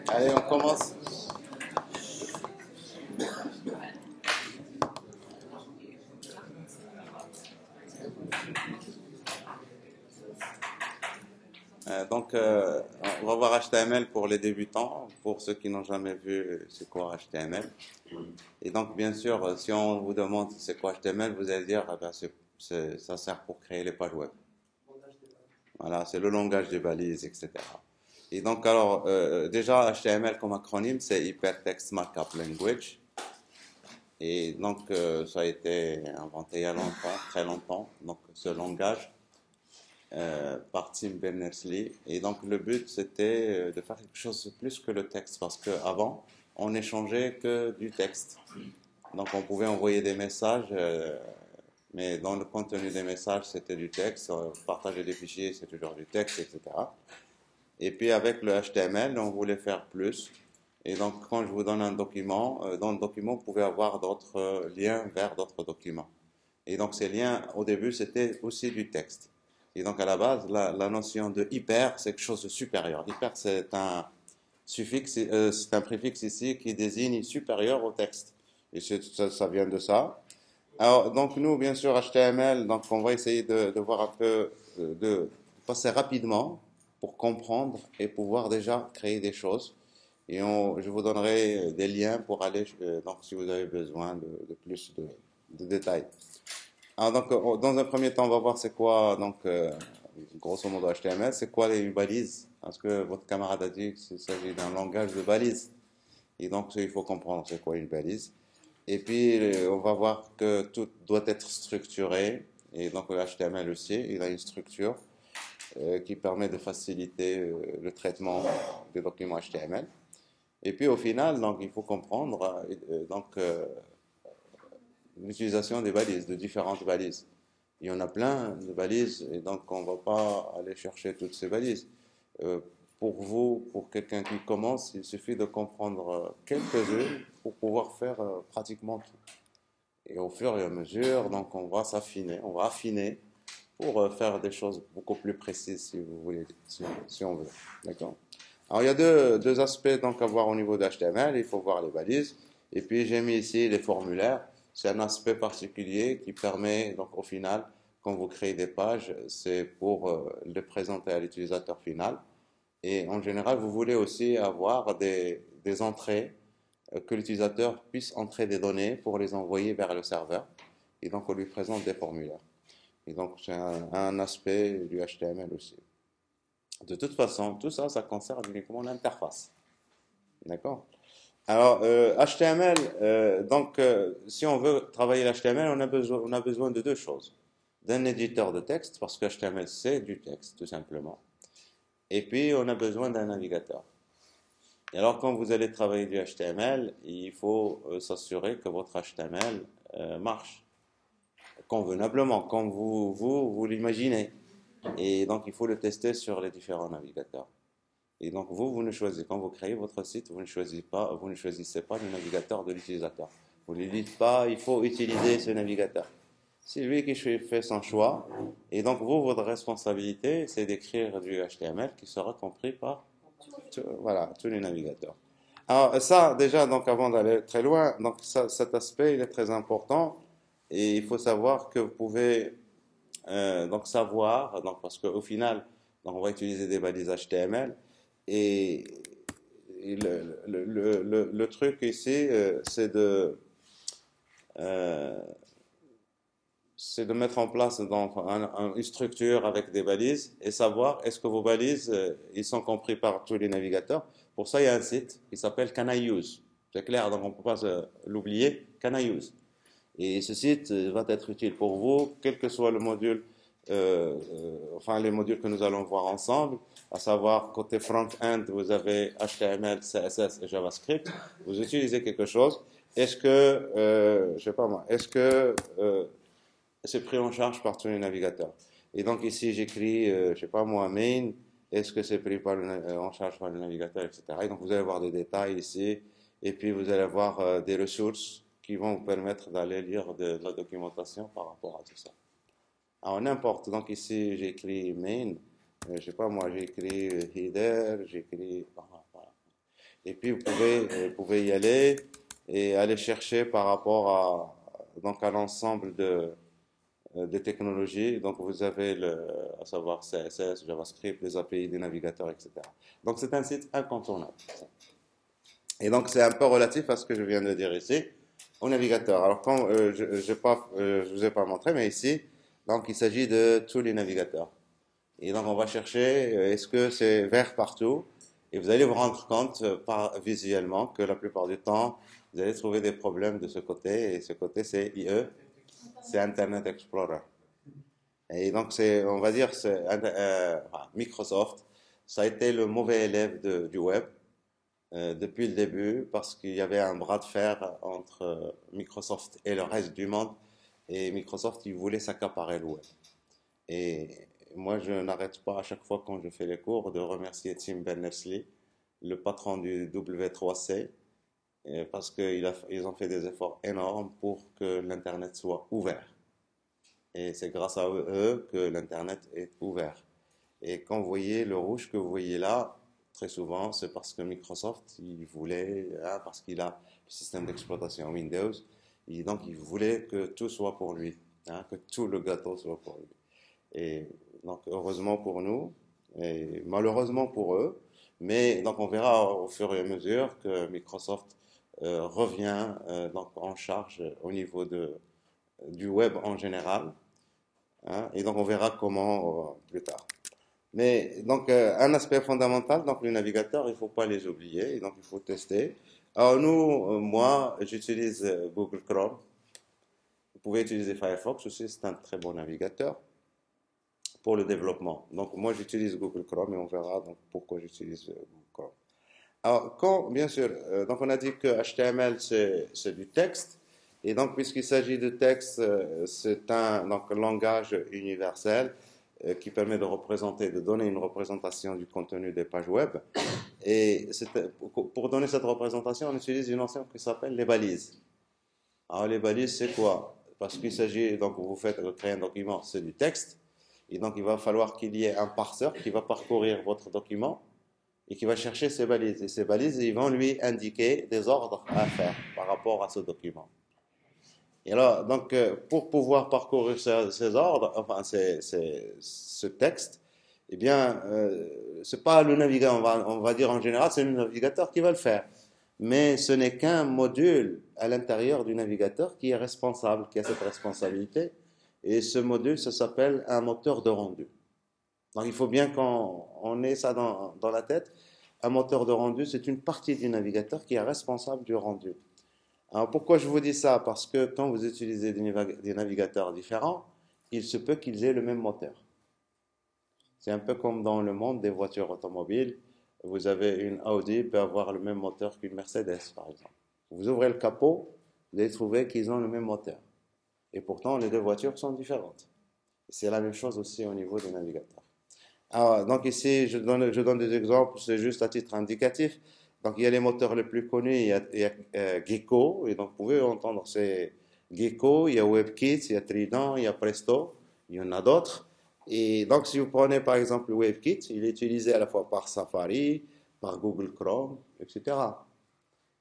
Allez, on commence. On va voir HTML pour les débutants, pour ceux qui n'ont jamais vu c'est quoi HTML. Et donc, bien sûr, si on vous demande c'est quoi HTML, vous allez dire, ah ben, ça sert pour créer les pages web. Voilà, c'est le langage des balises, etc. Et donc, alors, déjà, HTML comme acronyme, c'est Hypertext Markup Language. Et donc, ça a été inventé il y a longtemps, très longtemps, donc ce langage. Par Tim Berners-Lee. Et donc le but c'était de faire quelque chose de plus que le texte parce qu'avant on n'échangeait que du texte. Donc on pouvait envoyer des messages, mais dans le contenu des messages c'était du texte, partager des fichiers c'est toujours du texte, etc. Et puis avec le HTML on voulait faire plus. Et donc quand je vous donne un document, dans le document vous pouvez avoir d'autres liens vers d'autres documents. Et donc ces liens au début c'était aussi du texte. Et donc à la base, la notion de hyper, c'est quelque chose de supérieur. Hyper, c'est un suffixe, c'est un préfixe ici qui désigne supérieur au texte. Et ça vient de ça. Alors, donc nous, bien sûr, HTML, donc on va essayer de voir un peu, de passer rapidement pour comprendre et pouvoir déjà créer des choses. Et je vous donnerai des liens pour aller, donc si vous avez besoin de plus de détails. Alors donc, dans un premier temps, on va voir c'est quoi, donc, grosso modo HTML, c'est quoi les balises? Parce que votre camarade a dit qu'il s'agit d'un langage de balises. Et donc, il faut comprendre c'est quoi une balise. Et puis, on va voir que tout doit être structuré. Et donc, le HTML aussi, il a une structure qui permet de faciliter le traitement des documents HTML. Et puis, au final, donc, il faut comprendre l'utilisation des balises, de différentes balises. Il y en a plein de balises et donc on ne va pas aller chercher toutes ces balises. Euh, pour vous, pour quelqu'un qui commence, il suffit de comprendre quelques-unes pour pouvoir faire pratiquement tout. Et au fur et à mesure, donc on va s'affiner, on va affiner pour faire des choses beaucoup plus précises si vous voulez, si on veut. D'accord? Alors il y a deux aspects donc à voir au niveau d'HTML. Il faut voir les balises. Et puis j'ai mis ici les formulaires. C'est un aspect particulier qui permet donc au final, quand vous créez des pages, c'est pour les présenter à l'utilisateur final. Et en général, vous voulez aussi avoir des entrées, que l'utilisateur puisse entrer des données pour les envoyer vers le serveur. Et donc on lui présente des formulaires. Et donc c'est un aspect du HTML aussi. De toute façon, tout ça, ça concerne uniquement l'interface. D'accord? Alors, HTML, si on veut travailler l'HTML, on a besoin de deux choses. D'un éditeur de texte, parce que HTML, c'est du texte, tout simplement. Et puis, on a besoin d'un navigateur. Et alors, quand vous allez travailler du HTML, il faut s'assurer que votre HTML marche convenablement, comme vous l'imaginez. Et donc, il faut le tester sur les différents navigateurs. Et donc, vous ne choisissez, quand vous créez votre site, vous ne choisissez pas le navigateur de l'utilisateur. Vous ne lui dites pas, il faut utiliser ce navigateur. C'est lui qui fait son choix. Et donc, votre responsabilité, c'est d'écrire du HTML qui sera compris par voilà, tous les navigateurs. Alors, ça, déjà, donc, avant d'aller très loin, donc, cet aspect, il est très important. Et il faut savoir que vous pouvez donc savoir, donc, parce qu'au final, donc, on va utiliser des balises HTML. Et, le truc ici, euh, c'est de mettre en place donc, une structure avec des balises et savoir est-ce que vos balises, ils sont compris par tous les navigateurs. Pour ça, il y a un site qui s'appelle Can I Use. C'est clair, donc on ne peut pas l'oublier. Can I Use. Et ce site va être utile pour vous, quel que soit le module, enfin les modules que nous allons voir ensemble, à savoir côté front-end, vous avez HTML, CSS et JavaScript. Vous utilisez quelque chose. Est-ce que, je sais pas moi, est-ce que c'est pris en charge par tous les navigateurs? Et donc ici j'écris, je sais pas moi, main. Est-ce que c'est pris en charge par le navigateur, etc. Et donc vous allez voir des détails ici, et puis vous allez voir des ressources qui vont vous permettre d'aller lire de la documentation par rapport à tout ça. Alors, n'importe. Donc, ici, j'ai écrit main. Je sais pas, moi, j'ai écrit header, j'ai écrit. Voilà. Et puis, vous pouvez y aller et aller chercher par rapport donc, à l'ensemble des technologies. Donc, vous avez à savoir CSS, JavaScript, les API des navigateurs, etc. Donc, c'est un site incontournable. Et donc, c'est un peu relatif à ce que je viens de dire ici, au navigateur. Alors, quand je vous ai pas montré, mais ici, donc, il s'agit de tous les navigateurs. Et donc, on va chercher, est-ce que c'est vert partout? Et vous allez vous rendre compte visuellement que la plupart du temps, vous allez trouver des problèmes de ce côté. Et ce côté, c'est IE, c'est Internet Explorer. Et donc, on va dire, Microsoft, ça a été le mauvais élève du web depuis le début parce qu'il y avait un bras de fer entre Microsoft et le reste du monde. Et Microsoft, il voulait s'accaparer le web. Et moi, je n'arrête pas à chaque fois quand je fais les cours de remercier Tim Berners-Lee, le patron du W3C, parce qu'ils ont fait des efforts énormes pour que l'Internet soit ouvert. Et c'est grâce à eux que l'Internet est ouvert. Et quand vous voyez le rouge que vous voyez là, très souvent, c'est parce que Microsoft, il voulait, hein, parce qu'il a le système d'exploitation Windows, et donc il voulait que tout soit pour lui, hein, que tout le gâteau soit pour lui. Et donc, heureusement pour nous, et malheureusement pour eux, mais donc on verra au fur et à mesure que Microsoft revient donc en charge au niveau du web en général, hein, et donc on verra comment plus tard. Mais donc un aspect fondamental, donc le navigateur, il ne faut pas les oublier, et donc il faut tester. Alors nous, moi, j'utilise Google Chrome. Vous pouvez utiliser Firefox aussi, c'est un très bon navigateur pour le développement. Donc moi j'utilise Google Chrome et on verra donc pourquoi j'utilise Google Chrome. Alors quand, bien sûr, donc on a dit que HTML c'est du texte et donc puisqu'il s'agit de texte, c'est un donc, langage universel qui permet de représenter, de donner une représentation du contenu des pages web. Et pour donner cette représentation, on utilise une notion qui s'appelle les balises. Alors les balises c'est quoi? Parce qu'il s'agit, donc vous faites créer un document, c'est du texte. Et donc, il va falloir qu'il y ait un parseur qui va parcourir votre document et qui va chercher ces balises. Et ces balises, ils vont lui indiquer des ordres à faire par rapport à ce document. Et alors, donc, pour pouvoir parcourir ces ordres, enfin, ce texte, eh bien, c'est pas le navigateur, on va dire en général, c'est le navigateur qui va le faire. Mais ce n'est qu'un module à l'intérieur du navigateur qui est responsable, qui a cette responsabilité. Et ce module, ça s'appelle un moteur de rendu. Donc il faut bien qu'on ait ça dans la tête. Un moteur de rendu, c'est une partie du navigateur qui est responsable du rendu. Alors pourquoi je vous dis ça? Parce que quand vous utilisez des navigateurs différents, il se peut qu'ils aient le même moteur. C'est un peu comme dans le monde des voitures automobiles. Vous avez une Audi peut avoir le même moteur qu'une Mercedes, par exemple. Vous ouvrez le capot, vous allez trouver qu'ils ont le même moteur. Et pourtant, les deux voitures sont différentes. C'est la même chose aussi au niveau des navigateurs. Alors, donc ici, je donne des exemples, c'est juste à titre indicatif. Donc il y a les moteurs les plus connus, il y a Gecko, et donc vous pouvez entendre, c'est Gecko, il y a WebKit, il y a Trident, il y a Presto, il y en a d'autres. Et donc si vous prenez par exemple WebKit, il est utilisé à la fois par Safari, par Google Chrome, etc.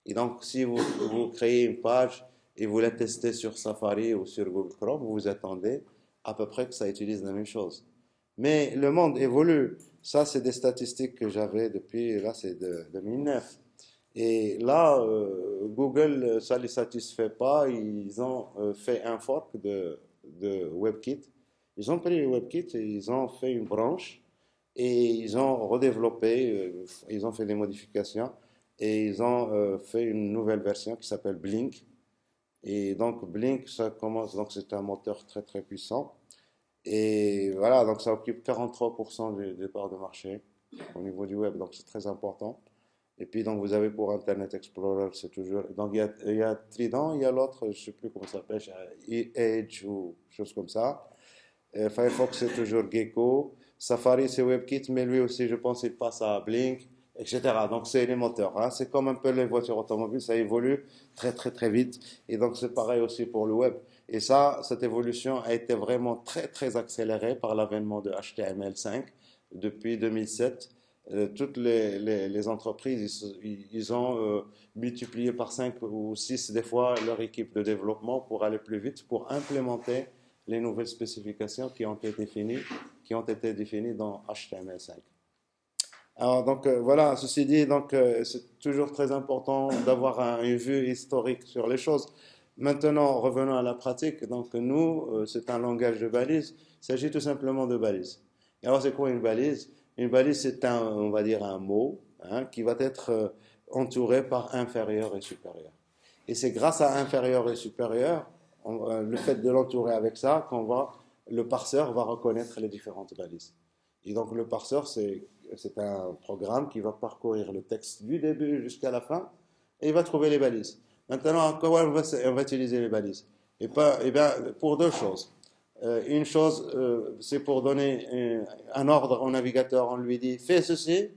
Et donc si vous créez une page et vous la testez sur Safari ou sur Google Chrome, vous vous attendez à peu près que ça utilise la même chose. Mais le monde évolue. Ça, c'est des statistiques que j'avais depuis, là, c'est de 2009. Et là, Google, ça ne les satisfait pas. Ils ont fait un fork de WebKit. Ils ont pris WebKit et ils ont fait une branche et ils ont redéveloppé, ils ont fait des modifications et ils ont fait une nouvelle version qui s'appelle Blink. Et donc Blink, ça commence, donc c'est un moteur très très puissant. Et voilà, donc ça occupe 43% des parts de marché au niveau du web, donc c'est très important. Et puis donc vous avez pour Internet Explorer, c'est toujours. Donc il y a Trident, il y a l'autre, je ne sais plus comment ça s'appelle, Edge ou chose comme ça. Firefox c'est toujours Gecko. Safari c'est WebKit, mais lui aussi je pense il passe à Blink. etc. Donc, c'est les moteurs, hein. C'est comme un peu les voitures automobiles, ça évolue très, très, très vite. Et donc, c'est pareil aussi pour le web. Et ça, cette évolution a été vraiment très, très accélérée par l'avènement de HTML5 depuis 2007. Toutes les entreprises, ils ont multiplié par 5 ou 6 des fois leur équipe de développement pour aller plus vite, pour implémenter les nouvelles spécifications qui ont été définies dans HTML5. Alors, donc voilà, ceci dit, donc c'est toujours très important d'avoir une vue historique sur les choses. Maintenant, revenons à la pratique. Donc, nous, c'est un langage de balise. Il s'agit tout simplement de balise. Et alors, c'est quoi une balise? Une balise, c'est un, on va dire, un mot, hein, qui va être entouré par inférieur et supérieur. Et c'est grâce à inférieur et supérieur, le fait de l'entourer avec ça, le parseur va reconnaître les différentes balises. Et donc, le parseur, c'est un programme qui va parcourir le texte du début jusqu'à la fin et il va trouver les balises. Maintenant, comment on va utiliser les balises? Et bien, pour deux choses. Une chose, c'est pour donner un ordre au navigateur, on lui dit fais ceci.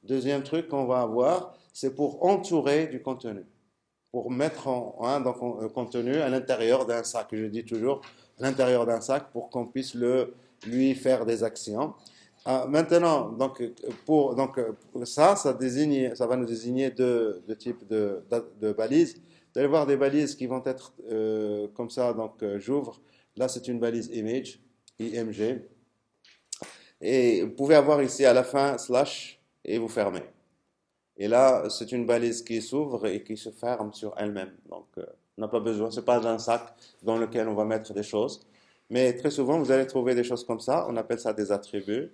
Deuxième truc qu'on va avoir, c'est pour entourer du contenu, pour mettre donc, contenu à l'intérieur d'un sac. Je dis toujours à l'intérieur d'un sac pour qu'on puisse lui faire des actions. Maintenant, ça va nous désigner deux types de balises. Vous allez voir des balises qui vont être comme ça. Donc, j'ouvre. Là, c'est une balise image, IMG. Et vous pouvez avoir ici à la fin slash et vous fermez. Et là, c'est une balise qui s'ouvre et qui se ferme sur elle-même. Donc, on n'a pas besoin. C'est pas un sac dans lequel on va mettre des choses. Mais très souvent, vous allez trouver des choses comme ça. On appelle ça des attributs.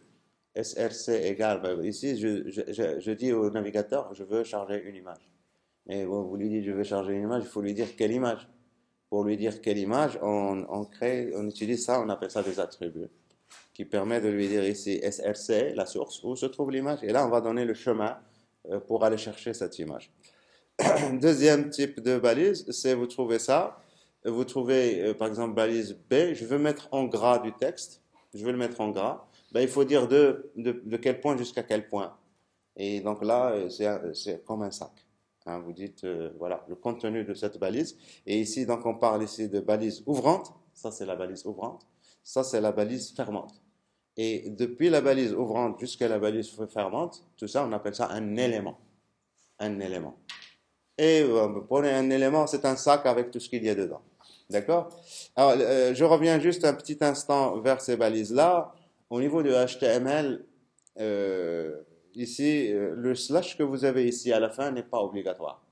SRC égale, ben, ici, je dis au navigateur, je veux charger une image. Et vous lui dites, je veux charger une image, il faut lui dire quelle image. Pour lui dire quelle image, on utilise ça, on appelle ça des attributs, qui permet de lui dire ici SRC, la source, où se trouve l'image. Et là, on va donner le chemin pour aller chercher cette image. Deuxième type de balise, c'est vous trouvez ça. Vous trouvez, par exemple, balise B, je veux mettre en gras du texte. Je veux le mettre en gras. Ben, il faut dire de quel point jusqu'à quel point. Et donc là, c'est comme un sac. Hein, vous dites, voilà, le contenu de cette balise. Et ici, donc, on parle ici de balise ouvrante. Ça, c'est la balise ouvrante. Ça, c'est la balise fermante. Et depuis la balise ouvrante jusqu'à la balise fermante, tout ça, on appelle ça un élément. Un élément. Et prenez un élément, c'est un sac avec tout ce qu'il y a dedans. D'accord? Alors, je reviens juste un petit instant vers ces balises-là. Au niveau du HTML, ici, le slash que vous avez ici à la fin n'est pas obligatoire.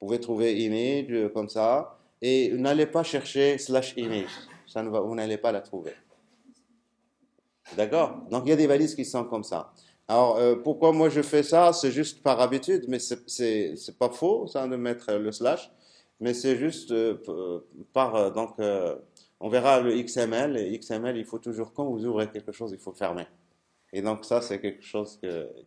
Vous pouvez trouver image comme ça, et n'allez pas chercher slash image. Vous n'allez pas la trouver. D'accord? Donc, il y a des balises qui sont comme ça. Alors, pourquoi moi je fais ça? C'est juste par habitude, mais c'est pas faux, ça, de mettre le slash. Mais c'est juste on verra le XML. Et XML, il faut toujours, quand vous ouvrez quelque chose, il faut le fermer. Et donc, ça, c'est quelque chose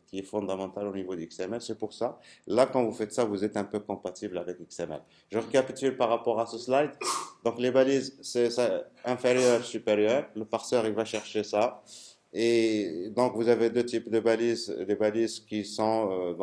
qui est fondamental au niveau du XML. C'est pour ça, là, quand vous faites ça, vous êtes un peu compatible avec XML. Je récapitule par rapport à ce slide. Donc, les balises, c'est ça, inférieur, supérieur. Le parseur, il va chercher ça. Et donc, vous avez deux types de balises. Des balises qui sont,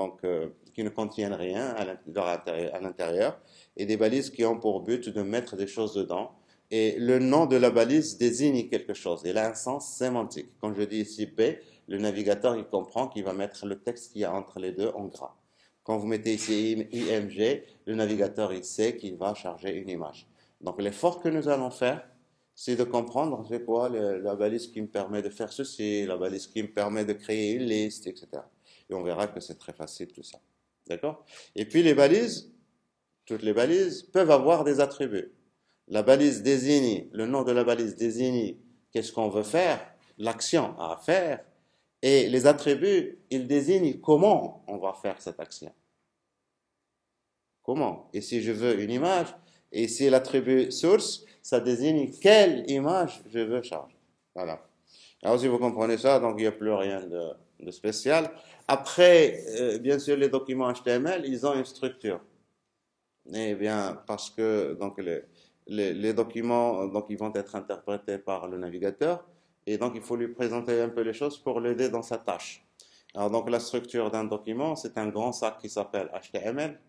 qui ne contiennent rien à l'intérieur. Et des balises qui ont pour but de mettre des choses dedans. Et le nom de la balise désigne quelque chose. Il a un sens sémantique. Quand je dis ici B, le navigateur, il comprend qu'il va mettre le texte qu'il y a entre les deux en gras. Quand vous mettez ici IMG, le navigateur, il sait qu'il va charger une image. Donc, l'effort que nous allons faire, c'est de comprendre c'est quoi la balise qui me permet de faire ceci, la balise qui me permet de créer une liste, etc. Et on verra que c'est très facile tout ça. D'accord? Et puis les balises, toutes les balises peuvent avoir des attributs. La balise désigne, le nom de la balise désigne qu'est-ce qu'on veut faire, l'action à faire, et les attributs, ils désignent comment on va faire cette action. Comment? Et si je veux une image, et si l'attribut source, ça désigne quelle image je veux charger. Voilà. Alors si vous comprenez ça, donc il n'y a plus rien de spécial. Après, bien sûr, les documents HTML, ils ont une structure. Eh bien, parce que donc les documents donc ils vont être interprétés par le navigateur et donc il faut lui présenter un peu les choses pour l'aider dans sa tâche. Alors, donc, la structure d'un document, c'est un grand sac qui s'appelle HTML.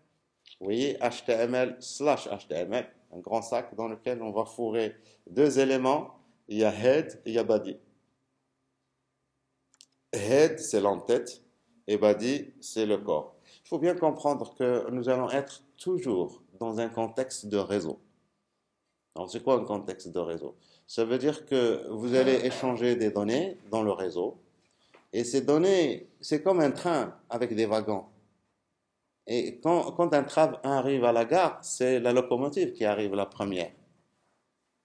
Vous voyez, HTML/HTML, un grand sac dans lequel on va fourrer deux éléments. Il y a head et il y a body. Head, c'est l'entête, et body, c'est le corps. Il faut bien comprendre que nous allons être toujours dans un contexte de réseau. Alors, c'est quoi un contexte de réseau? Ça veut dire que vous allez échanger des données dans le réseau, et ces données, c'est comme un train avec des wagons. Et quand un train arrive à la gare, c'est la locomotive qui arrive la première.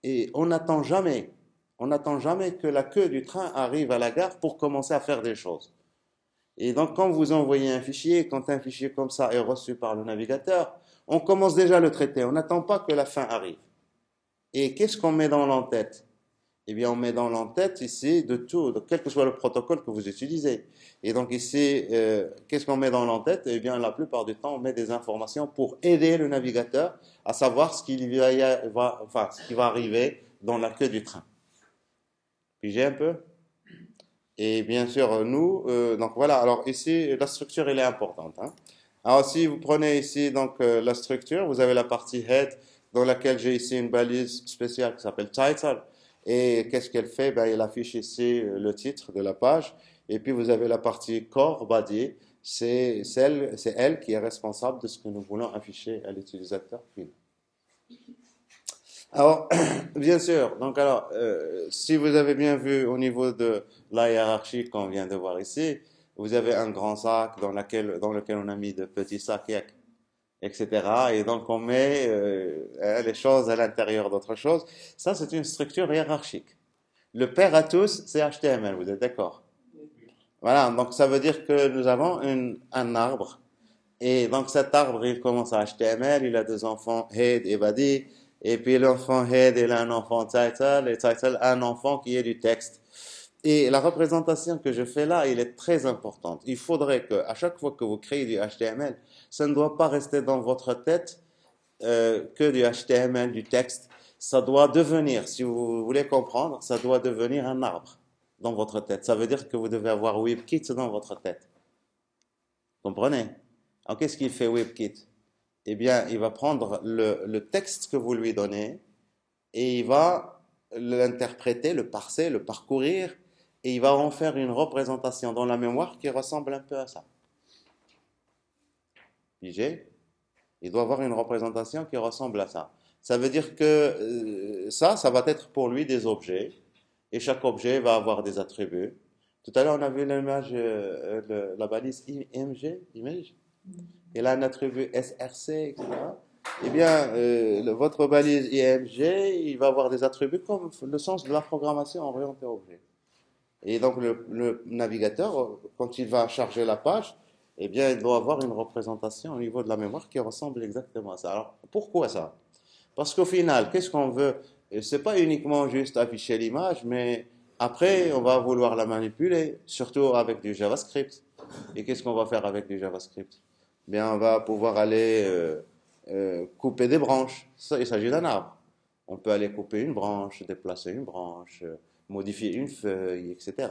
Et on n'attend jamais que la queue du train arrive à la gare pour commencer à faire des choses. Et donc, quand vous envoyez un fichier, quand un fichier comme ça est reçu par le navigateur, on commence déjà à le traiter. On n'attend pas que la fin arrive. Et qu'est-ce qu'on met dans l'entête? Eh bien, on met dans l'entête ici de tout, de quel que soit le protocole que vous utilisez. Et donc ici, qu'est-ce qu'on met dans l'entête? Eh bien, la plupart du temps, on met des informations pour aider le navigateur à savoir ce qui va arriver dans la queue du train. Pigez un peu? Et bien sûr, nous, donc voilà, alors ici, la structure, elle est importante, hein. Alors si vous prenez ici donc la structure, vous avez la partie head dans laquelle j'ai ici une balise spéciale qui s'appelle title. Et qu'est-ce qu'elle fait? Ben, elle affiche ici le titre de la page. Et puis vous avez la partie core body, c'est elle qui est responsable de ce que nous voulons afficher à l'utilisateur final. Alors, bien sûr, donc alors, si vous avez bien vu au niveau de la hiérarchie qu'on vient de voir ici, vous avez un grand sac dans lequel on a mis de petits sacs, etc. Et donc on met les choses à l'intérieur d'autres choses. Ça, c'est une structure hiérarchique. Le père à tous, c'est HTML, vous êtes d'accord? Voilà, donc ça veut dire que nous avons un arbre. Et donc cet arbre, il commence à HTML, il a deux enfants, head et body. Et puis l'enfant head, il a un enfant title, et title, un enfant qui est du texte. Et la représentation que je fais là, elle est très importante. Il faudrait que, à chaque fois que vous créez du HTML, ça ne doit pas rester dans votre tête que du HTML, du texte. Ça doit devenir, si vous voulez comprendre, ça doit devenir un arbre dans votre tête. Ça veut dire que vous devez avoir WebKit dans votre tête. Comprenez? Alors qu'est-ce qu'il fait WebKit? Eh bien, il va prendre le texte que vous lui donnez et il va l'interpréter, le parser, le parcourir et il va en faire une représentation dans la mémoire qui ressemble un peu à ça. Pigé? Il doit avoir une représentation qui ressemble à ça. Ça veut dire que ça va être pour lui des objets et chaque objet va avoir des attributs. Tout à l'heure, on a vu l'image, la balise IMG, image. Elle a un attribut SRC, etc. Eh bien, votre balise IMG, il va avoir des attributs comme le sens de la programmation orientée objet. Et donc, le navigateur, quand il va charger la page, eh bien, il doit avoir une représentation au niveau de la mémoire qui ressemble exactement à ça. Alors, pourquoi ça? Parce qu'au final, qu'est-ce qu'on veut? C'est pas uniquement juste afficher l'image, mais après, on va vouloir la manipuler, surtout avec du JavaScript. Et qu'est-ce qu'on va faire avec du JavaScript? Bien, on va pouvoir aller couper des branches. Ça, il s'agit d'un arbre. On peut aller couper une branche, déplacer une branche, modifier une feuille, etc.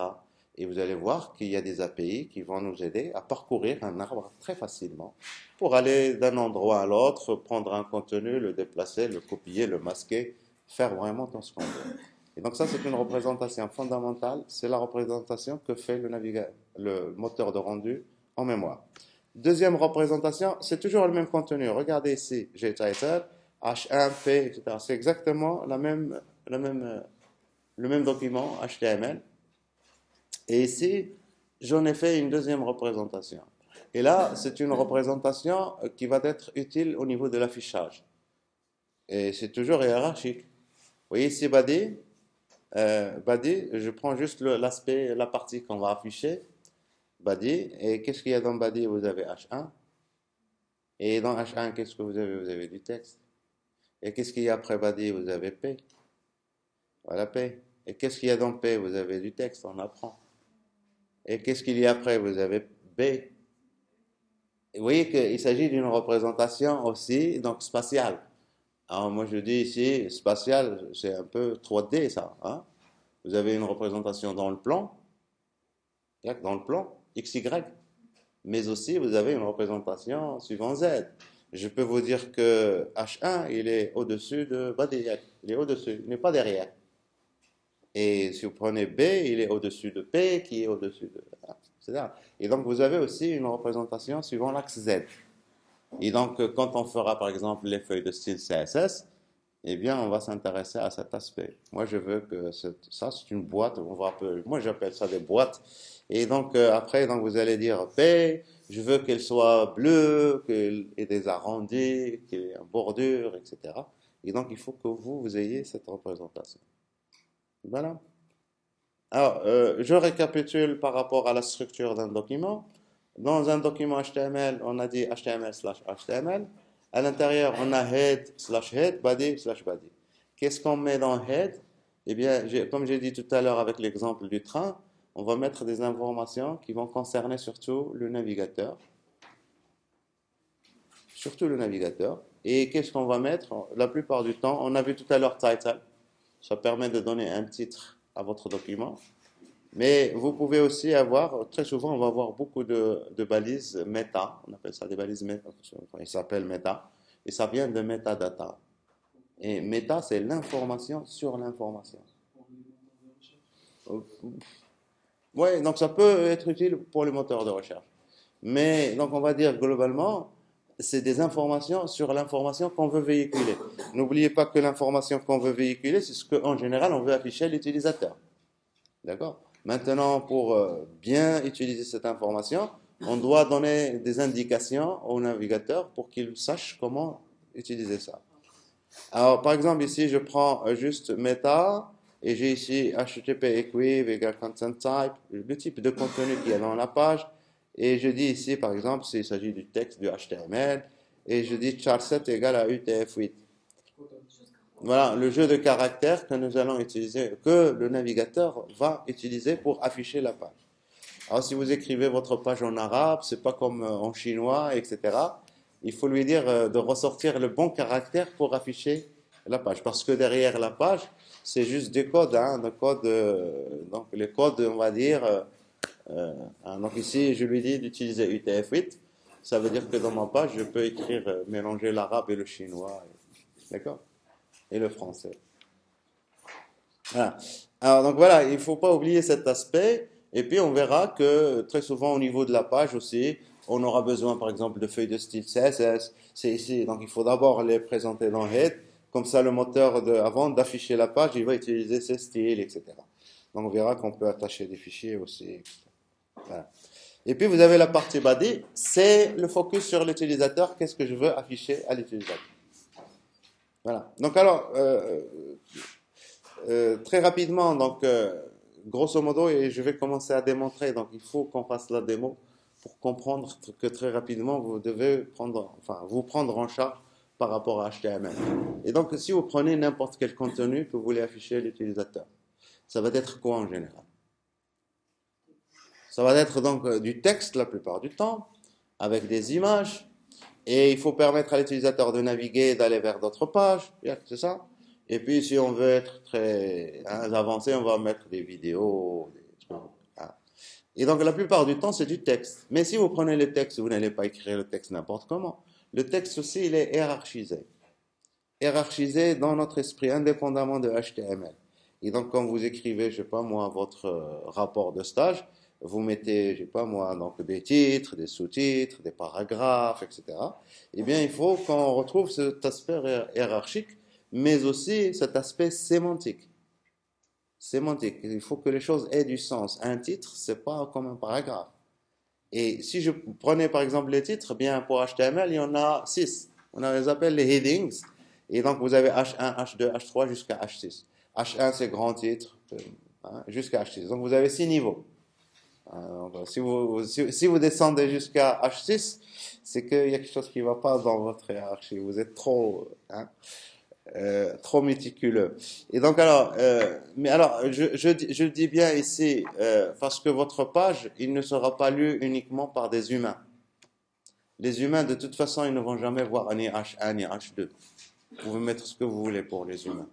Et vous allez voir qu'il y a des API qui vont nous aider à parcourir un arbre très facilement pour aller d'un endroit à l'autre, prendre un contenu, le déplacer, le copier, le masquer, faire vraiment tout ce qu'on veut. Et donc ça, c'est une représentation fondamentale. C'est la représentation que fait le moteur de rendu en mémoire. Deuxième représentation, c'est toujours le même contenu. Regardez ici, j'ai title, H1P, etc. C'est exactement le même document HTML. Et ici, j'en ai fait une deuxième représentation. Et là, c'est une représentation qui va être utile au niveau de l'affichage. Et c'est toujours hiérarchique. Vous voyez ici, body, je prends juste l'aspect, la partie qu'on va afficher. Body. Et qu'est-ce qu'il y a dans body? Vous avez H1. Et dans H1, qu'est-ce que vous avez? Vous avez du texte. Et qu'est-ce qu'il y a après body? Vous avez P. Voilà P. Et qu'est-ce qu'il y a dans P? Vous avez du texte, on apprend. Et qu'est-ce qu'il y a après? Vous avez B. Et vous voyez qu'il s'agit d'une représentation aussi, donc spatiale. Alors moi je dis ici, spatial, c'est un peu 3D ça, hein? Vous avez une représentation dans le plan, dans le plan, XY, mais aussi vous avez une représentation suivant Z. Je peux vous dire que H1, il est au-dessus de Badiak. Il est au-dessus, il n'est pas derrière. Et si vous prenez B, il est au-dessus de P, qui est au-dessus de... etc. Et donc, vous avez aussi une représentation suivant l'axe Z. Et donc, quand on fera, par exemple, les feuilles de style CSS, eh bien, on va s'intéresser à cet aspect. Moi, je veux que ça, c'est une boîte. Moi, j'appelle ça des boîtes. Et donc, après, donc, vous allez dire P, je veux qu'elle soit bleue, qu'elle ait des arrondis, qu'elle ait une bordure, etc. Et donc, il faut que vous ayez cette représentation. Voilà. Alors, je récapitule par rapport à la structure d'un document. Dans un document HTML, on a dit HTML/HTML. À l'intérieur, on a head/head, body/body. Qu'est-ce qu'on met dans head? Eh bien, comme j'ai dit tout à l'heure avec l'exemple du train, on va mettre des informations qui vont concerner surtout le navigateur. Surtout le navigateur. Et qu'est-ce qu'on va mettre? La plupart du temps, on a vu tout à l'heure title. Ça permet de donner un titre à votre document. Mais vous pouvez aussi avoir, très souvent, on va avoir beaucoup de balises méta. On appelle ça des balises méta. Ils s'appellent méta. Et ça vient de metadata. Et méta, c'est l'information sur l'information. Oui, donc ça peut être utile pour les moteurs de recherche. Mais, donc on va dire globalement, c'est des informations sur l'information qu'on veut véhiculer. N'oubliez pas que l'information qu'on veut véhiculer, c'est ce qu'en général on veut afficher à l'utilisateur. D'accord? Maintenant, pour bien utiliser cette information, on doit donner des indications au navigateur pour qu'il sache comment utiliser ça. Alors, par exemple, ici, je prends juste meta et j'ai ici HTTP equiv égale content type, le type de contenu qu'il y a dans la page. Et je dis ici, par exemple, s'il s'agit du texte, du HTML, et je dis char7 égale à UTF-8. Voilà, le jeu de caractères que nous allons utiliser, que le navigateur va utiliser pour afficher la page. Alors, si vous écrivez votre page en arabe, c'est pas comme en chinois, etc. Il faut lui dire de ressortir le bon caractère pour afficher la page. Parce que derrière la page, c'est juste des codes, hein, donc les codes, on va dire, donc ici, je lui dis d'utiliser UTF-8. Ça veut dire que dans ma page, je peux écrire, mélanger l'arabe et le chinois. D'accord? Et le français. Voilà. Alors, donc voilà, il ne faut pas oublier cet aspect. Et puis, on verra que très souvent, au niveau de la page aussi, on aura besoin, par exemple, de feuilles de style CSS. C'est ici. Donc, il faut d'abord les présenter dans Head. Comme ça, le moteur, avant d'afficher la page, il va utiliser ces styles, etc. Donc, on verra qu'on peut attacher des fichiers aussi, etc. Voilà. Et puis, vous avez la partie body. C'est le focus sur l'utilisateur. Qu'est-ce que je veux afficher à l'utilisateur? Voilà. Donc, alors, très rapidement, donc, grosso modo, et je vais commencer à démontrer. Donc, il faut qu'on fasse la démo pour comprendre que très rapidement, vous devez vous prendre en charge par rapport à HTML. Et donc, si vous prenez n'importe quel contenu que vous voulez afficher à l'utilisateur, ça va être quoi en général? Ça va être donc du texte la plupart du temps, avec des images, et il faut permettre à l'utilisateur de naviguer et d'aller vers d'autres pages, c'est ça? Et puis, si on veut être très avancé, on va mettre des vidéos, des trucs. Hein. Et donc, la plupart du temps, c'est du texte. Mais si vous prenez le texte, vous n'allez pas écrire le texte n'importe comment. Le texte aussi, il est hiérarchisé. Hiérarchisé dans notre esprit, indépendamment de HTML. Et donc, quand vous écrivez, je sais pas moi, votre rapport de stage, vous mettez, je sais pas moi, donc des titres, des sous-titres, des paragraphes, etc. Eh bien, il faut qu'on retrouve cet aspect hiérarchique, mais aussi cet aspect sémantique. Sémantique. Il faut que les choses aient du sens. Un titre, c'est pas comme un paragraphe. Et si je prenais par exemple les titres, eh bien pour HTML, il y en a 6. On les appelle les headings. Et donc vous avez H1, H2, H3 jusqu'à H6. H1 c'est grand titre, hein, jusqu'à H6. Donc vous avez 6 niveaux. Donc, si vous descendez jusqu'à H6, c'est qu'il y a quelque chose qui ne va pas dans votre hiérarchie. Vous êtes trop, hein, trop méticuleux. Et donc mais alors, je le dis bien ici, parce que votre page, il ne sera pas lu uniquement par des humains. Les humains, de toute façon, ils ne vont jamais voir ni H1 ni H2. Vous pouvez mettre ce que vous voulez pour les humains.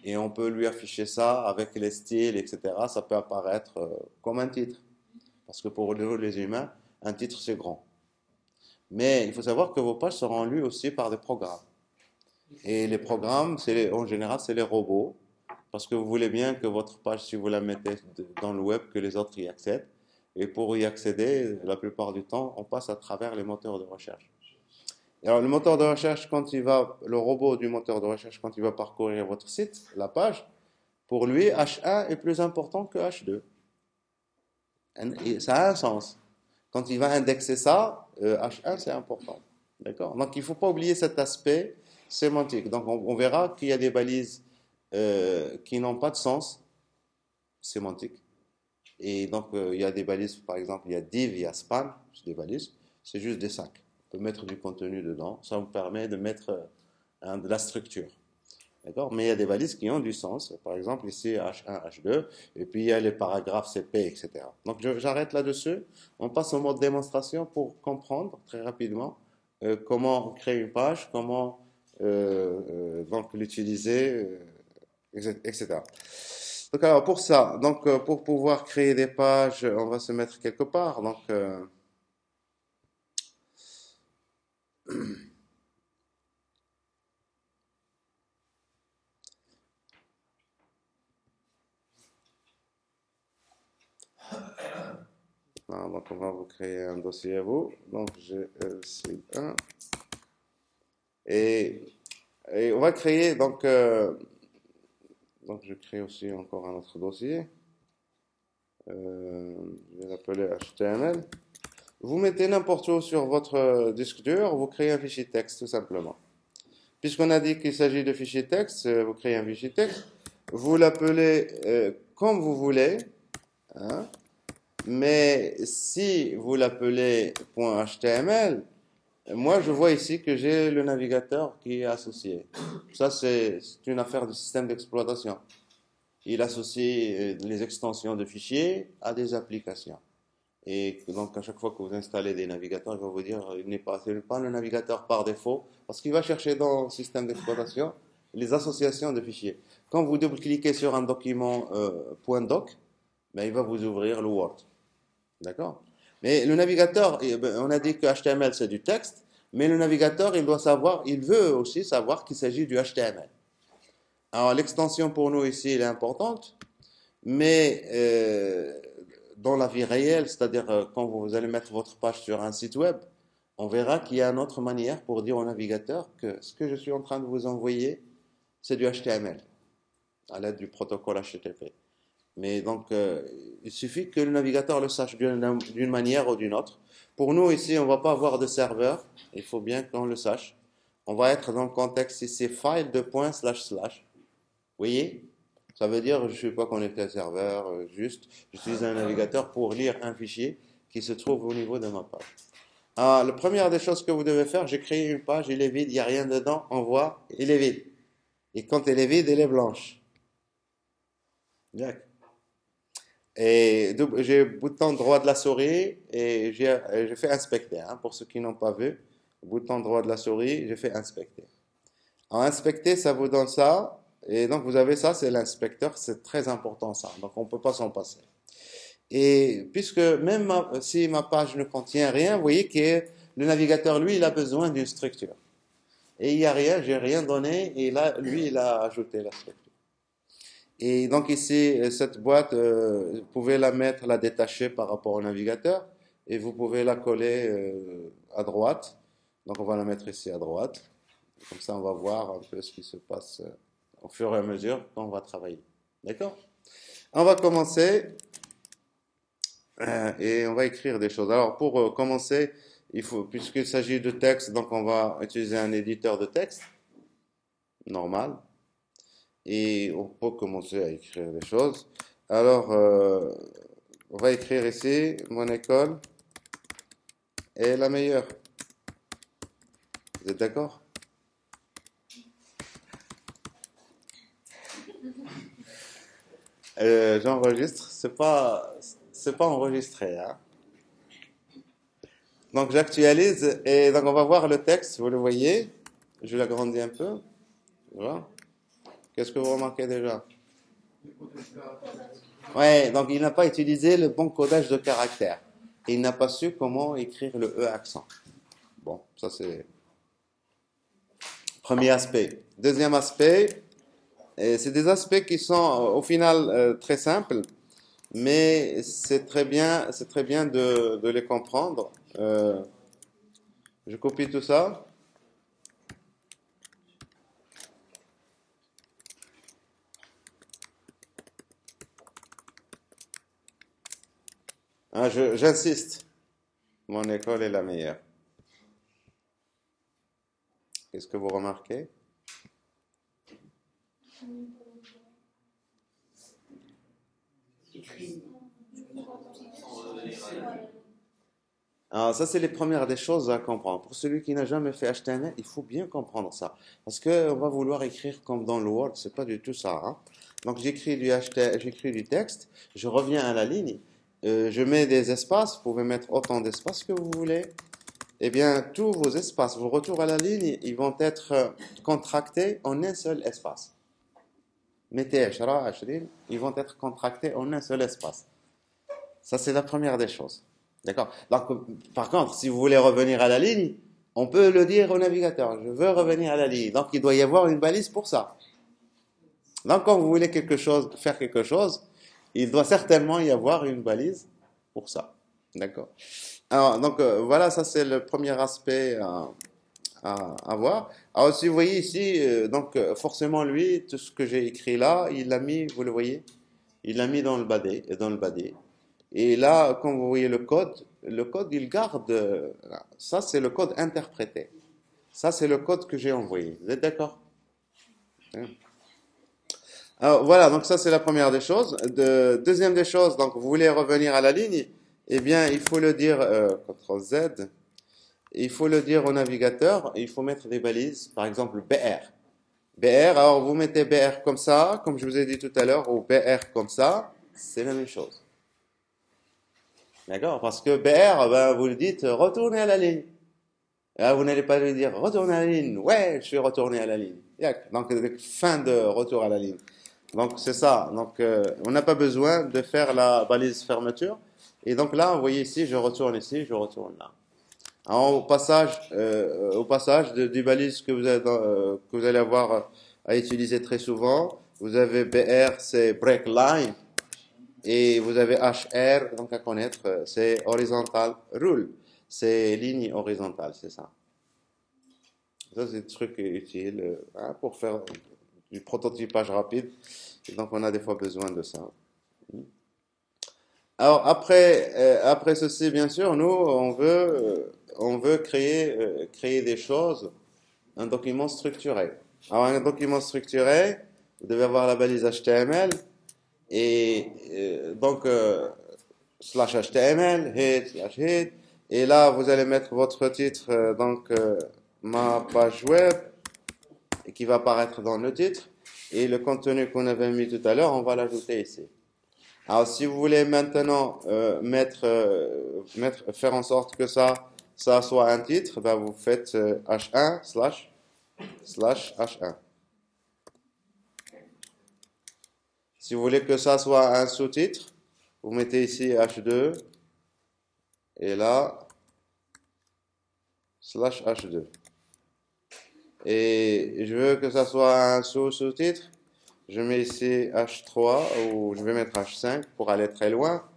Et on peut lui afficher ça avec les styles, etc. Ça peut apparaître comme un titre. Parce que pour nous, les humains, un titre, c'est grand. Mais il faut savoir que vos pages seront lues aussi par des programmes. Et les programmes, en général, c'est les robots. Parce que vous voulez bien que votre page, si vous la mettez dans le web, que les autres y accèdent. Et pour y accéder, la plupart du temps, on passe à travers les moteurs de recherche. Alors, le moteur de recherche, le robot du moteur de recherche, quand il va parcourir votre site, la page, pour lui, H1 est plus important que H2. Et ça a un sens. Quand il va indexer ça, H1, c'est important. D'accord? Donc, il ne faut pas oublier cet aspect sémantique. Donc, on verra qu'il y a des balises qui n'ont pas de sens sémantique. Et donc, il y a des balises, par exemple, il y a div, il y a span, c'est des balises, c'est juste des sacs. On peut mettre du contenu dedans, ça vous permet de mettre de la structure. D'accord? Mais il y a des balises qui ont du sens, par exemple ici H1, H2, et puis il y a les paragraphes CP, etc. Donc j'arrête là-dessus, on passe au mode démonstration pour comprendre très rapidement comment créer une page, comment donc l'utiliser, etc. Donc alors pour ça, donc pour pouvoir créer des pages, on va se mettre quelque part. Donc donc on va vous créer un dossier à vous. Donc j'ai C1 et, et on va créer donc je crée aussi encore un autre dossier. Je vais l'appeler HTML. Vous mettez n'importe où sur votre disque dur, vous créez un fichier texte tout simplement. Puisqu'on a dit qu'il s'agit de fichier texte, vous créez un fichier texte, vous l'appelez comme vous voulez, hein, mais si vous l'appelez .html, moi je vois ici que j'ai le navigateur qui est associé. Ça c'est une affaire du système d'exploitation. Il associe les extensions de fichiers à des applications. Et donc, à chaque fois que vous installez des navigateurs, il va vous dire, ce n'est pas le navigateur par défaut, parce qu'il va chercher dans le système d'exploitation les associations de fichiers. Quand vous double-cliquez sur un document .doc, ben, il va vous ouvrir le Word. D'accord? Mais le navigateur, on a dit que HTML c'est du texte, mais le navigateur, il veut aussi savoir qu'il s'agit du HTML. Alors, l'extension pour nous ici, elle est importante, mais dans la vie réelle, c'est-à-dire quand vous allez mettre votre page sur un site web, on verra qu'il y a une autre manière pour dire au navigateur que ce que je suis en train de vous envoyer, c'est du HTML, à l'aide du protocole HTTP. Mais donc, il suffit que le navigateur le sache d'une manière ou d'une autre. Pour nous, ici, on ne va pas avoir de serveur, il faut bien qu'on le sache. On va être dans le contexte ici, file de point //. Vous voyez? Ça veut dire, je ne suis pas connecté à un serveur, juste, j'utilise un navigateur pour lire un fichier qui se trouve au niveau de ma page. Alors, la première des choses que vous devez faire, j'ai créé une page, il est vide, il n'y a rien dedans, on voit, il est vide. Et quand elle est vide, elle est blanche. D'accord. Et j'ai bouton droit de la souris et j'ai fait inspecter. Hein, pour ceux qui n'ont pas vu, bouton droit de la souris, j'ai fait inspecter. En inspecter, ça vous donne ça. Et donc vous avez ça, c'est l'inspecteur, c'est très important ça. Donc on ne peut pas s'en passer. Et puisque même si ma page ne contient rien, vous voyez que le navigateur, lui, il a besoin d'une structure. Et il n'y a rien, j'ai rien donné, et là, lui, il a ajouté la structure. Et donc ici, cette boîte, vous pouvez la mettre, la détacher par rapport au navigateur, et vous pouvez la coller à droite. Donc on va la mettre ici à droite. Comme ça, on va voir un peu ce qui se passe au fur et à mesure qu'on va travailler. D'accord? On va commencer et on va écrire des choses. Alors pour commencer, puisqu'il s'agit de texte, donc on va utiliser un éditeur de texte normal. Et on peut commencer à écrire des choses. Alors, on va écrire ici, mon école est la meilleure. Vous êtes d'accord? J'enregistre, c'est pas enregistré, hein. Donc j'actualise et donc on va voir le texte, vous le voyez. Je l'agrandis un peu. Voilà. Qu'est-ce que vous remarquez déjà? Ouais, donc il n'a pas utilisé le bon codage de caractères. Et il n'a pas su comment écrire le E accent. Bon, ça c'est premier aspect. Deuxième aspect, et c'est des aspects qui sont au final très simples, mais c'est très bien de les comprendre. Je copie tout ça. Ah, j'insiste, mon école est la meilleure. Qu'est-ce que vous remarquez? Alors, ça, c'est les premières des choses à comprendre. Pour celui qui n'a jamais fait HTML, il faut bien comprendre ça. Parce qu'on va vouloir écrire comme dans le Word, c'est pas du tout ça, hein. Donc, j'écris du HTML, j'écris du texte, je reviens à la ligne, je mets des espaces, vous pouvez mettre autant d'espaces que vous voulez. Eh bien, tous vos espaces, vos retours à la ligne, ils vont être contractés en un seul espace. Mettez 10, 20, ils vont être contractés en un seul espace. Ça, c'est la première des choses. D'accord? Donc, par contre, si vous voulez revenir à la ligne, on peut le dire au navigateur. Je veux revenir à la ligne. Donc, il doit y avoir une balise pour ça. Donc, quand vous voulez faire quelque chose, il doit certainement y avoir une balise pour ça. D'accord? Alors, donc, voilà, ça, c'est le premier aspect à voir. Alors, si vous voyez ici, donc, forcément, lui, tout ce que j'ai écrit là, il l'a mis, vous le voyez? Il l'a mis dans le body. Et là, quand vous voyez le code, il garde. Ça, c'est le code interprété. Ça, c'est le code que j'ai envoyé. Vous êtes d'accord? Hein. Alors, voilà, donc ça, c'est la première des choses. Deuxième des choses, donc, vous voulez revenir à la ligne, eh bien, il faut le dire, CTRL Z, il faut le dire au navigateur, il faut mettre des balises, par exemple, BR. BR, alors vous mettez BR comme ça, comme je vous ai dit tout à l'heure, ou BR comme ça, c'est la même chose. D'accord? Parce que BR, ben, vous le dites, retournez à la ligne. Là, vous n'allez pas lui dire, retournez à la ligne. Ouais, je suis retourné à la ligne. Yak. Donc, fin de retour à la ligne. Donc, c'est ça. Donc, on n'a pas besoin de faire la balise fermeture. Et donc là, vous voyez ici, je retourne ici, je retourne là. Alors, au passage des balises que vous allez avoir à utiliser très souvent, vous avez BR, c'est break line. Et vous avez HR, donc à connaître, c'est horizontal rule. C'est ligne horizontale, c'est ça. Ça, c'est des trucs utiles hein, pour faire du prototypage rapide. Et donc, on a des fois besoin de ça. Alors, après ceci, bien sûr, nous, on veut créer des choses, un document structuré. Alors, un document structuré, vous devez avoir la balise HTML et donc slash HTML, head, slash head. Et là, vous allez mettre votre titre, ma page web, qui va apparaître dans le titre. Et le contenu qu'on avait mis tout à l'heure, on va l'ajouter ici. Alors, si vous voulez maintenant faire en sorte que ça soit un titre, ben vous faites H1 slash H1. Si vous voulez que ça soit un sous-titre, vous mettez ici H2 et là slash H2. Et je veux que ça soit un sous-titre. Je mets ici H3 ou je vais mettre H5 pour aller très loin.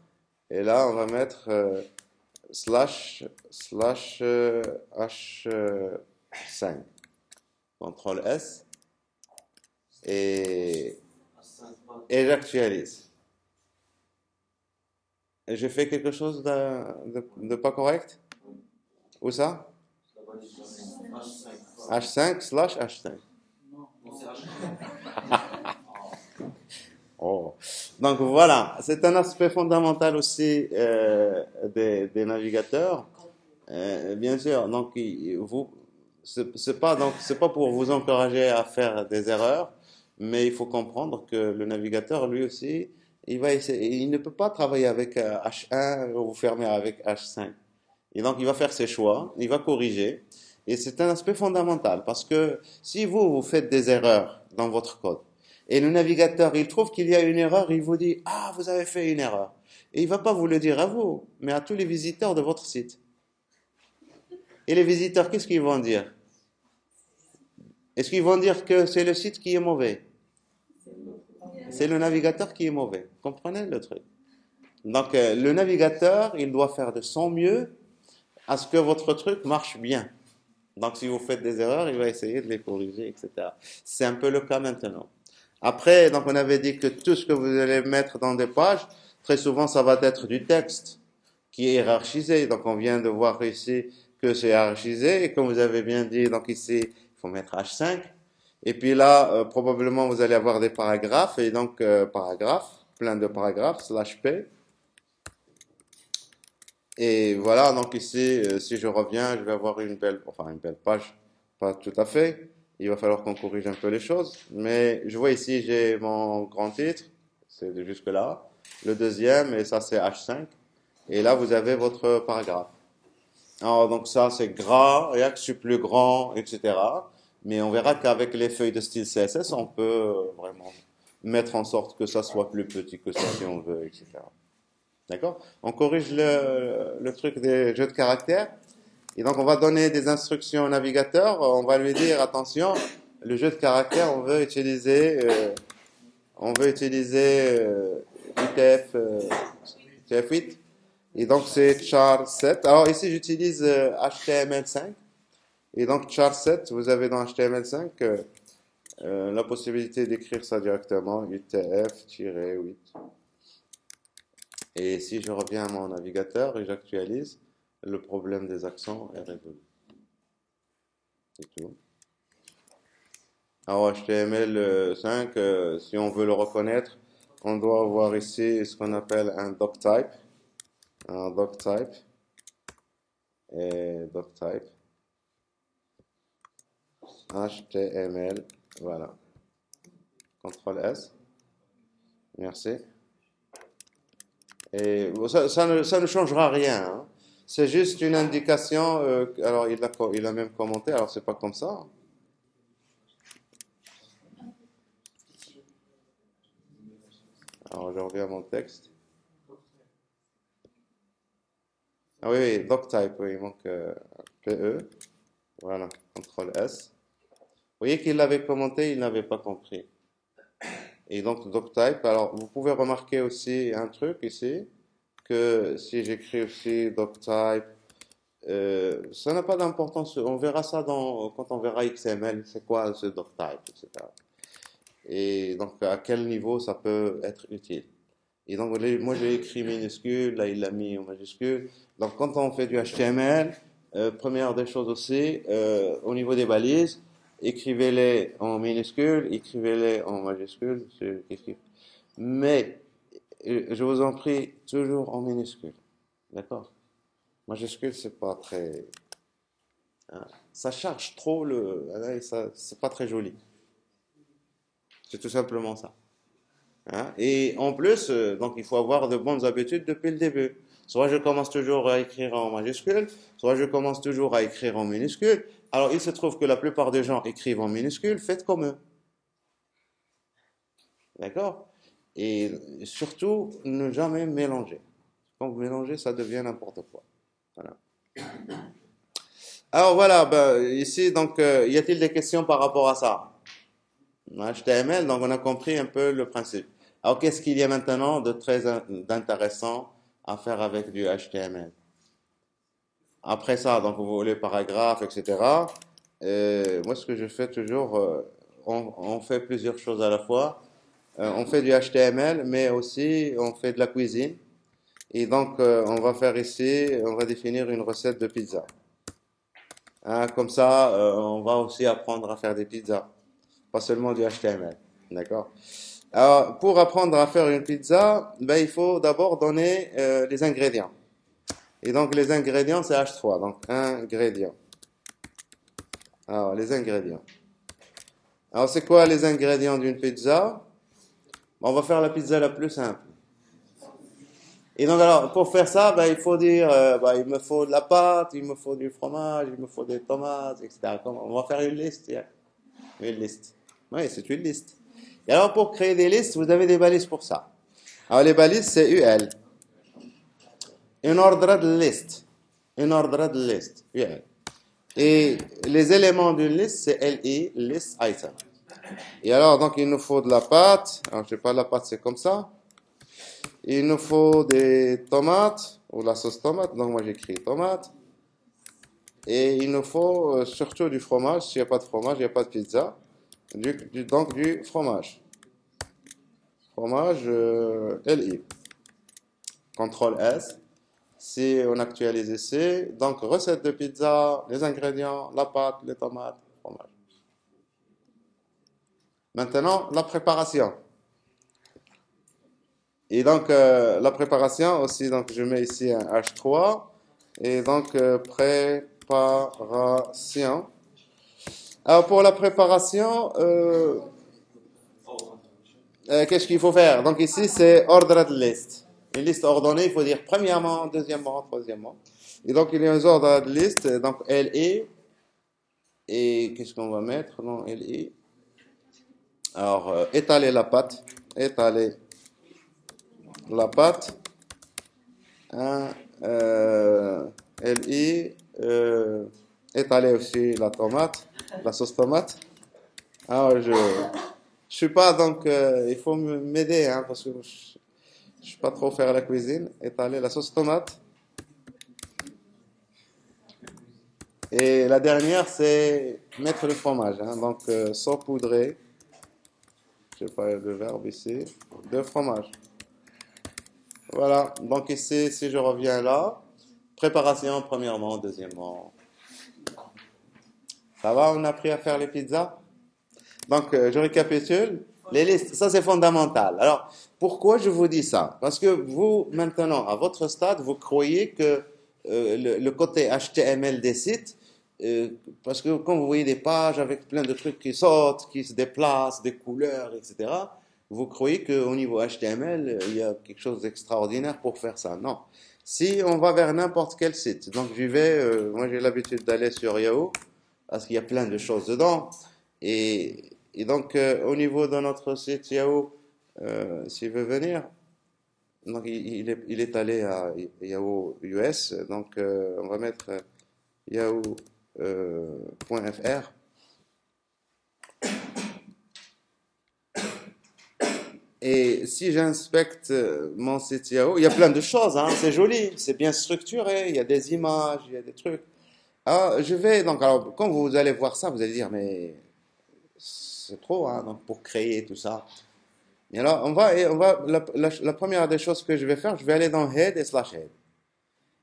Et là, on va mettre H5. CTRL S. Et, et j'actualise. Et je fais quelque chose de pas correct? Où ça? H5 slash H5. Oh. Donc voilà, c'est un aspect fondamental aussi des navigateurs. Bien sûr, donc c'est pas pour vous encourager à faire des erreurs, mais il faut comprendre que le navigateur lui aussi, il va essayer, il ne peut pas travailler avec H1 ou fermer avec H5. Et donc il va faire ses choix, il va corriger, et c'est un aspect fondamental parce que si vous faites des erreurs dans votre code Et le navigateur, il trouve qu'il y a une erreur, il vous dit, ah, vous avez fait une erreur. Et il va pas vous le dire à vous, mais à tous les visiteurs de votre site. Et les visiteurs, qu'est-ce qu'ils vont dire? Est-ce qu'ils vont dire que c'est le site qui est mauvais? C'est le navigateur qui est mauvais. Comprenez le truc? Donc, le navigateur, il doit faire de son mieux à ce que votre truc marche bien. Donc, si vous faites des erreurs, il va essayer de les corriger, etc. C'est un peu le cas maintenant. Après, donc, on avait dit que tout ce que vous allez mettre dans des pages, très souvent, ça va être du texte qui est hiérarchisé. Donc, on vient de voir ici que c'est hiérarchisé. Et comme vous avez bien dit, donc ici, il faut mettre H5. Et puis là, probablement, vous allez avoir des paragraphes. Et donc, paragraphes, plein de paragraphes, slash P. Et voilà, donc ici, si je reviens, je vais avoir une belle page. Pas tout à fait. Il va falloir qu'on corrige un peu les choses. Mais je vois ici, j'ai mon grand titre. C'est de jusque là. Le deuxième, et ça, c'est H5. Et là, vous avez votre paragraphe. Alors, donc ça, c'est gras, React, c'est plus grand, etc. Mais on verra qu'avec les feuilles de style CSS, on peut vraiment mettre en sorte que ça soit plus petit que ça si on veut, etc. D'accord? On corrige le truc des jeux de caractères. Et donc, on va donner des instructions au navigateur. On va lui dire, attention, le jeu de caractères, on veut utiliser UTF, UTF-8. Et donc, c'est char7. Alors, ici, j'utilise HTML5. Et donc, char7, vous avez dans HTML5 la possibilité d'écrire ça directement, UTF-8. Et si je reviens à mon navigateur et j'actualise, le problème des accents est résolu. C'est tout. Alors, HTML5, si on veut le reconnaître, on doit avoir ici ce qu'on appelle un doctype. Un doctype. Et doctype. HTML. Voilà. CTRL S. Merci. Et ça ne changera rien, hein. C'est juste une indication. Alors, il a même commenté. Alors, c'est pas comme ça. Alors, je reviens à mon texte. Ah oui, oui, doctype, oui, il manque PE. Voilà, CTRL S. Vous voyez qu'il l'avait commenté, il n'avait pas compris. Et donc, doctype. Alors, vous pouvez remarquer aussi un truc ici, que si j'écris aussi doctype, ça n'a pas d'importance. On verra ça quand on verra XML, c'est quoi ce doctype, etc. Et donc, à quel niveau ça peut être utile. Et donc, moi, j'ai écrit minuscule, là, il l'a mis en majuscule. Donc, quand on fait du HTML, première des choses aussi, au niveau des balises, écrivez-les en minuscule, écrivez-les en majuscule, mais je vous en prie, toujours en minuscule. D'accord? Majuscule, c'est pas très, hein, ça charge trop c'est pas très joli. C'est tout simplement ça. Hein. Et en plus, donc il faut avoir de bonnes habitudes depuis le début. Soit je commence toujours à écrire en majuscule, soit je commence toujours à écrire en minuscule. Alors il se trouve que la plupart des gens écrivent en minuscule, faites comme eux. D'accord? Et surtout, ne jamais mélanger. Quand vous mélangez, ça devient n'importe quoi. Voilà. Alors voilà, ben, ici, donc, y a-t-il des questions par rapport à ça? HTML, donc on a compris un peu le principe. Alors qu'est-ce qu'il y a maintenant de très d'intéressant à faire avec du HTML? Après ça, donc vous voulez paragraphes, etc. Moi, ce que je fais toujours, on fait plusieurs choses à la fois. On fait du HTML, mais aussi on fait de la cuisine. Et donc, on va faire ici, on va définir une recette de pizza. Hein, comme ça, on va aussi apprendre à faire des pizzas, pas seulement du HTML. D'accord? Alors, pour apprendre à faire une pizza, ben, il faut d'abord donner les ingrédients. Et donc, les ingrédients, c'est H3. Donc, ingrédients. Alors, les ingrédients. Alors, c'est quoi les ingrédients d'une pizza? On va faire la pizza la plus simple. Et donc, alors, pour faire ça, ben, il faut dire, ben, il me faut de la pâte, il me faut du fromage, il me faut des tomates, etc. On va faire une liste. Une liste. Oui, c'est une liste. Et alors, pour créer des listes, vous avez des balises pour ça. Alors, les balises, c'est UL. Une ordered list. Une ordered list. UL. Et les éléments d'une liste, c'est LI, list item. Et alors, donc, il nous faut de la pâte. Alors, je sais pas, la pâte, c'est comme ça. Il nous faut des tomates, ou la sauce tomate. Donc, moi, j'écris tomate. Et il nous faut surtout du fromage. S'il n'y a pas de fromage, il n'y a pas de pizza. Donc, du fromage. Fromage LI. CTRL S. Si on actualise ici, donc recette de pizza, les ingrédients, la pâte, les tomates, le fromage. Maintenant, la préparation. Et donc, la préparation aussi, donc je mets ici un H3. Et donc, préparation. Alors, pour la préparation, qu'est-ce qu'il faut faire? Donc, ici, c'est ordered list. Une liste ordonnée, il faut dire premièrement, deuxièmement, troisièmement. Et donc, il y a une ordered list. Donc, LE. Et qu'est-ce qu'on va mettre dans LE? Alors, étaler la pâte. Étaler la pâte. Hein, LI. Étaler aussi la tomate. La sauce tomate. Alors, je suis pas, donc, il faut m'aider, hein, parce que je suis pas trop faire la cuisine. Étaler la sauce tomate. Et la dernière, c'est mettre le fromage, hein, donc, saupoudrer. Je sais pas le verbe ici. De fromage. Voilà. Donc ici, si je reviens là, préparation premièrement, deuxièmement. Ça va, on a appris à faire les pizzas? Donc, je récapitule. Les listes, ça c'est fondamental. Alors, pourquoi je vous dis ça? Parce que vous, maintenant, à votre stade, vous croyez que le côté HTML des sites, parce que quand vous voyez des pages avec plein de trucs qui sautent, qui se déplacent, des couleurs, etc., vous croyez qu'au niveau HTML, il y a quelque chose d'extraordinaire pour faire ça. Non. Si on va vers n'importe quel site, donc j'y vais, moi j'ai l'habitude d'aller sur Yahoo, parce qu'il y a plein de choses dedans, et donc au niveau de notre site Yahoo, s'il veut venir, donc il est allé à Yahoo US, donc on va mettre yahoo.fr. Et si j'inspecte mon site Yahoo, il y a plein de choses, hein, c'est joli, c'est bien structuré, il y a des images, il y a des trucs. Alors, je vais, donc, alors, quand vous allez voir ça, vous allez dire, mais c'est trop, hein, donc, pour créer tout ça. Et alors, la première des choses que je vais faire, je vais aller dans Head et slash Head.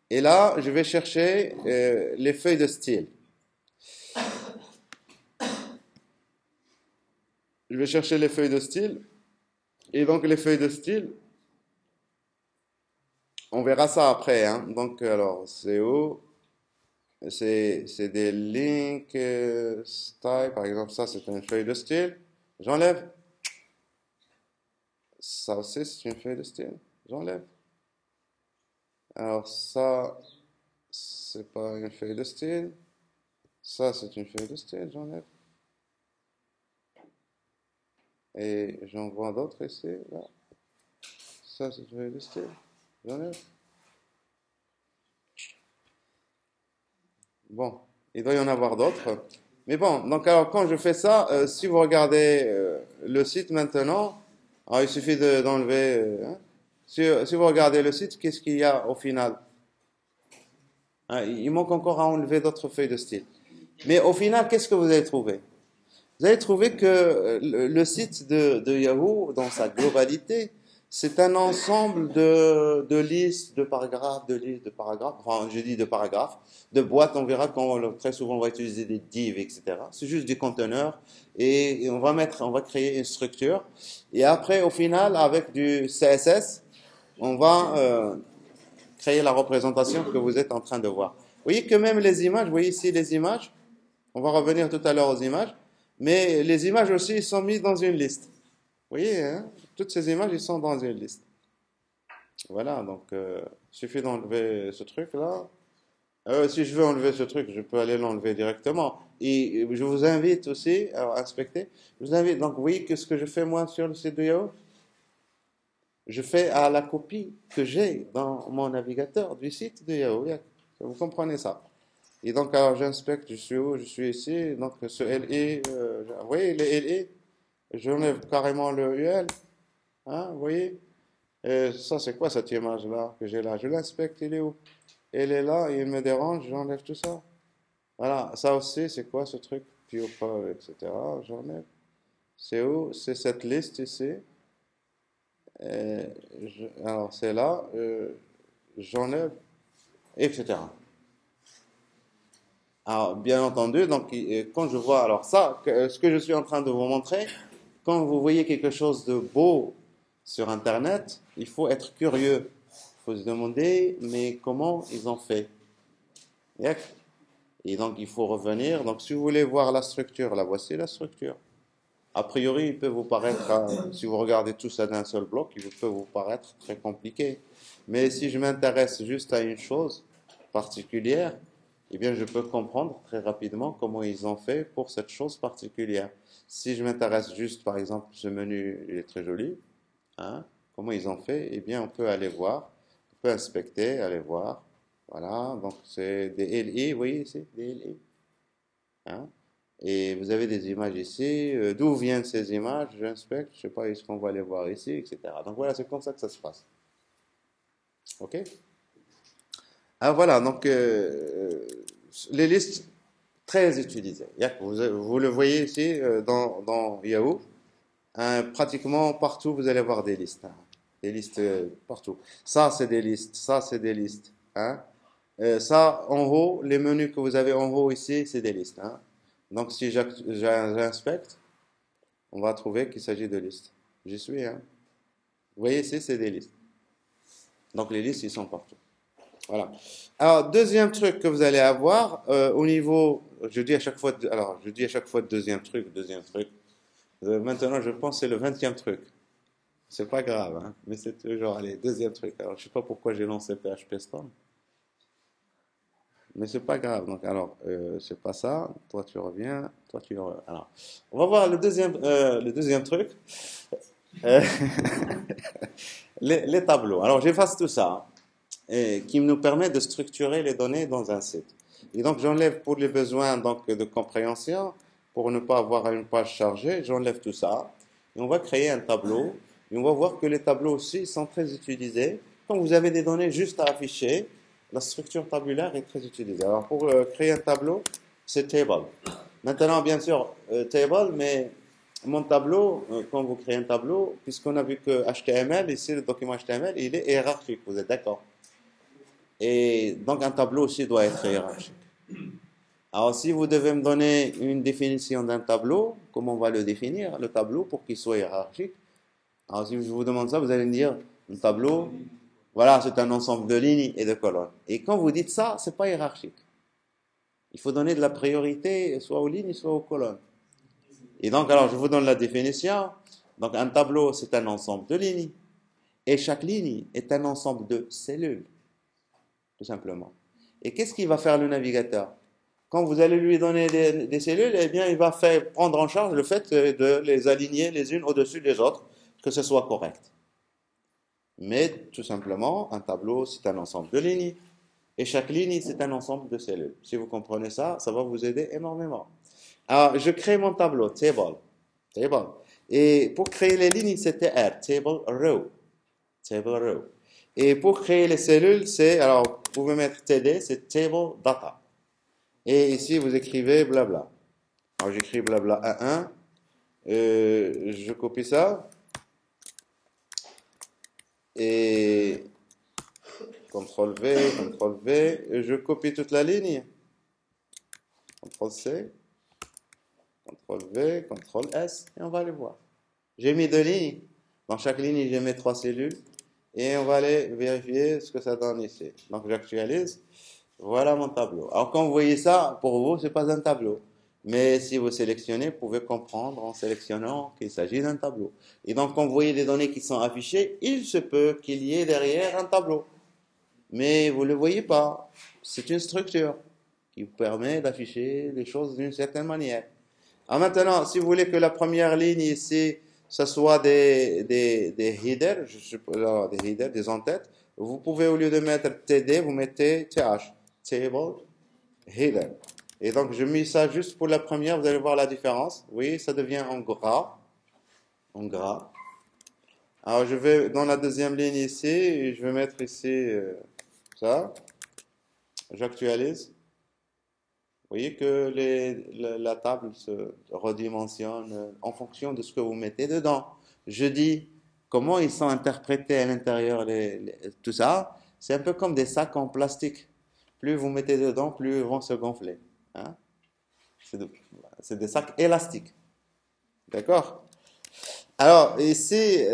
Et là, je vais chercher les feuilles de style. Je vais chercher les feuilles de style. Et donc, les feuilles de style, on verra ça après, hein. Donc, alors, c'est où? C'est des links style, par exemple, ça, c'est une feuille de style. J'enlève. Ça aussi, c'est une feuille de style. J'enlève. Alors, ça, c'est pas une feuille de style. Ça, c'est une feuille de style. J'enlève. Et j'en vois d'autres ici, là. Ça, c'est une feuille de style. J'enlève. Bon, il doit y en avoir d'autres. Mais bon, donc alors quand je fais ça, si vous regardez le site maintenant, alors il suffit d'enlever. Hein. Si vous regardez le site, qu'est-ce qu'il y a au final? Hein, il manque encore à enlever d'autres feuilles de style. Mais au final, qu'est-ce que vous allez trouver? Vous allez trouver que le site de Yahoo, dans sa globalité, c'est un ensemble de listes, de paragraphes, de listes, de paragraphes. Enfin, je dis de paragraphes, de boîtes. On verra très souvent on va utiliser des divs, etc. C'est juste des conteneurs et on va créer une structure. Et après, au final, avec du CSS, on va créer la représentation que vous êtes en train de voir. Vous voyez que même les images, vous voyez ici les images. On va revenir tout à l'heure aux images. Mais les images aussi sont mises dans une liste. Vous voyez, hein? Toutes ces images, ils sont dans une liste. Voilà, donc il suffit d'enlever ce truc-là. Si je veux enlever ce truc, je peux aller l'enlever directement. Et je vous invite aussi à inspecter. Je vous invite, donc vous voyez que ce que je fais moi sur le site de Yahoo, je fais à la copie que j'ai dans mon navigateur du site de Yahoo. Vous comprenez ça? Et donc, alors j'inspecte, je suis où? Je suis ici. Donc, ce LE, vous voyez, le LE, j'enlève carrément le UL. Hein, vous voyez? Et ça, c'est quoi cette image-là que j'ai là? Je l'inspecte, il est où? Elle est là, il me dérange, j'enlève tout ça. Voilà, ça aussi, c'est quoi ce truc? Pure, etc. J'enlève. C'est où? C'est cette liste ici. Alors, c'est là, j'enlève, etc. Alors, bien entendu, donc, quand je vois, alors ça, ce que je suis en train de vous montrer, quand vous voyez quelque chose de beau sur Internet, il faut être curieux. Il faut se demander, mais comment ils ont fait? Yak. Et donc, il faut revenir. Donc, si vous voulez voir la structure, là, voici la structure. A priori, il peut vous paraître, si vous regardez tout ça d'un seul bloc, il peut vous paraître très compliqué. Mais si je m'intéresse juste à une chose particulière, eh bien, je peux comprendre très rapidement comment ils ont fait pour cette chose particulière. Si je m'intéresse juste, par exemple, ce menu, il est très joli, hein, comment ils ont fait, eh bien, on peut aller voir, on peut inspecter, aller voir. Voilà, donc c'est des LI, vous voyez ici, des LI. Hein. Et vous avez des images ici. D'où viennent ces images? J'inspecte, je sais pas, est-ce qu'on va les voir ici, etc. Donc voilà, c'est comme ça que ça se passe. OK? Ah voilà, donc les listes très utilisées. Vous le voyez ici dans Yahoo. Hein, pratiquement partout, vous allez voir des listes. Hein. Des listes partout. Ça, c'est des listes. Ça, c'est des listes. Hein. Ça, en haut, les menus que vous avez en haut ici, c'est des listes. Hein. Donc, si j'inspecte, on va trouver qu'il s'agit de listes. J'y suis, hein. Vous voyez ici, c'est des listes. Donc, les listes, ils sont partout. Voilà. Alors, deuxième truc que vous allez avoir, au niveau, je dis à chaque fois, alors, je dis à chaque fois deuxième truc, deuxième truc. Maintenant, je pense que c'est le 20e truc. C'est pas grave, hein, mais c'est toujours, allez, deuxième truc. Alors, je sais pas pourquoi j'ai lancé PHP Storm, mais c'est pas grave. Donc, alors, c'est pas ça. Toi, tu reviens. Toi, tu reviens. Alors, on va voir le deuxième truc. Euh, les tableaux. Alors, j'efface tout ça, qui nous permet de structurer les données dans un site. Et donc, j'enlève pour les besoins donc, de compréhension, pour ne pas avoir une page chargée, j'enlève tout ça. Et on va créer un tableau. Et on va voir que les tableaux aussi sont très utilisés. Quand vous avez des données juste à afficher, la structure tabulaire est très utilisée. Alors, pour créer un tableau, c'est table. Maintenant, bien sûr, table, mais mon tableau, quand vous créez un tableau, puisqu'on a vu que HTML, ici, le document HTML, il est hiérarchique. Vous êtes d'accord? Et donc, un tableau aussi doit être hiérarchique. Alors, si vous devez me donner une définition d'un tableau, comment on va le définir, le tableau, pour qu'il soit hiérarchique? Alors, si je vous demande ça, vous allez me dire, un tableau, voilà, c'est un ensemble de lignes et de colonnes. Et quand vous dites ça, c'est pas hiérarchique. Il faut donner de la priorité soit aux lignes, soit aux colonnes. Et donc, alors, je vous donne la définition. Donc, un tableau, c'est un ensemble de lignes. Et chaque ligne est un ensemble de cellules, tout simplement. Et qu'est-ce qu'il va faire le navigateur? Quand vous allez lui donner des cellules, eh bien, il va prendre en charge le fait de les aligner les unes au-dessus des autres, que ce soit correct. Mais tout simplement, un tableau, c'est un ensemble de lignes. Et chaque ligne, c'est un ensemble de cellules. Si vous comprenez ça, ça va vous aider énormément. Alors, je crée mon tableau, table. Table. Et pour créer les lignes, c'est TR, table row. Table row. Et pour créer les cellules, alors, vous pouvez mettre TD, c'est table data. Et ici, vous écrivez blabla. Alors, j'écris blabla 1. Je copie ça. Et CTRL V, CTRL V. Je copie toute la ligne. CTRL C. CTRL V, CTRL S. Et on va aller voir. J'ai mis 2 lignes. Dans chaque ligne, j'ai mis 3 cellules. Et on va aller vérifier ce que ça donne ici. Donc, j'actualise. Voilà mon tableau. Alors, quand vous voyez ça, pour vous, ce n'est pas un tableau. Mais si vous sélectionnez, vous pouvez comprendre en sélectionnant qu'il s'agit d'un tableau. Et donc, quand vous voyez des données qui sont affichées, il se peut qu'il y ait derrière un tableau. Mais vous ne le voyez pas. C'est une structure qui vous permet d'afficher les choses d'une certaine manière. Alors maintenant, si vous voulez que la première ligne ici, ce soit des headers, des headers, des entêtes, vous pouvez au lieu de mettre TD, vous mettez TH, Table Header. Et donc, je mets ça juste pour la première, vous allez voir la différence. Oui, ça devient en gras. En gras. Alors, je vais dans la deuxième ligne ici, et je vais mettre ici ça. J'actualise. Vous voyez que la table se redimensionne en fonction de ce que vous mettez dedans. Je dis comment ils sont interprétés à l'intérieur, tout ça. C'est un peu comme des sacs en plastique. Plus vous mettez dedans, plus ils vont se gonfler. Hein? C'est des sacs élastiques. D'accord? Alors, ici,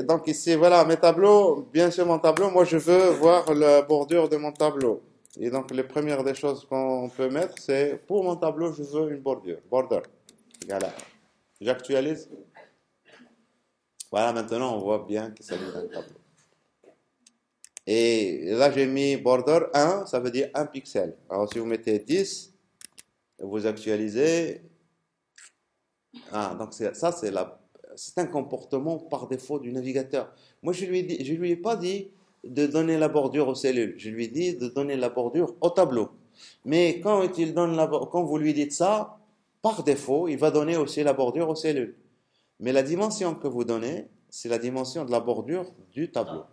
voilà, mes tableaux, bien sûr, mon tableau, moi, je veux voir la bordure de mon tableau. Et donc, les premières des choses qu'on peut mettre, c'est, pour mon tableau, je veux une bordure, border. Voilà. J'actualise. Voilà, maintenant, on voit bien que ça vient d'un tableau. Et là, j'ai mis border 1, ça veut dire 1 pixel. Alors, si vous mettez 10, vous actualisez. Ah, donc c'est un comportement par défaut du navigateur. Moi, je lui ai pas dit de donner la bordure aux cellules. Je lui ai dit de donner la bordure au tableau. Mais quand vous lui dites ça, par défaut, il va donner aussi la bordure aux cellules. Mais la dimension que vous donnez, c'est la dimension de la bordure du tableau.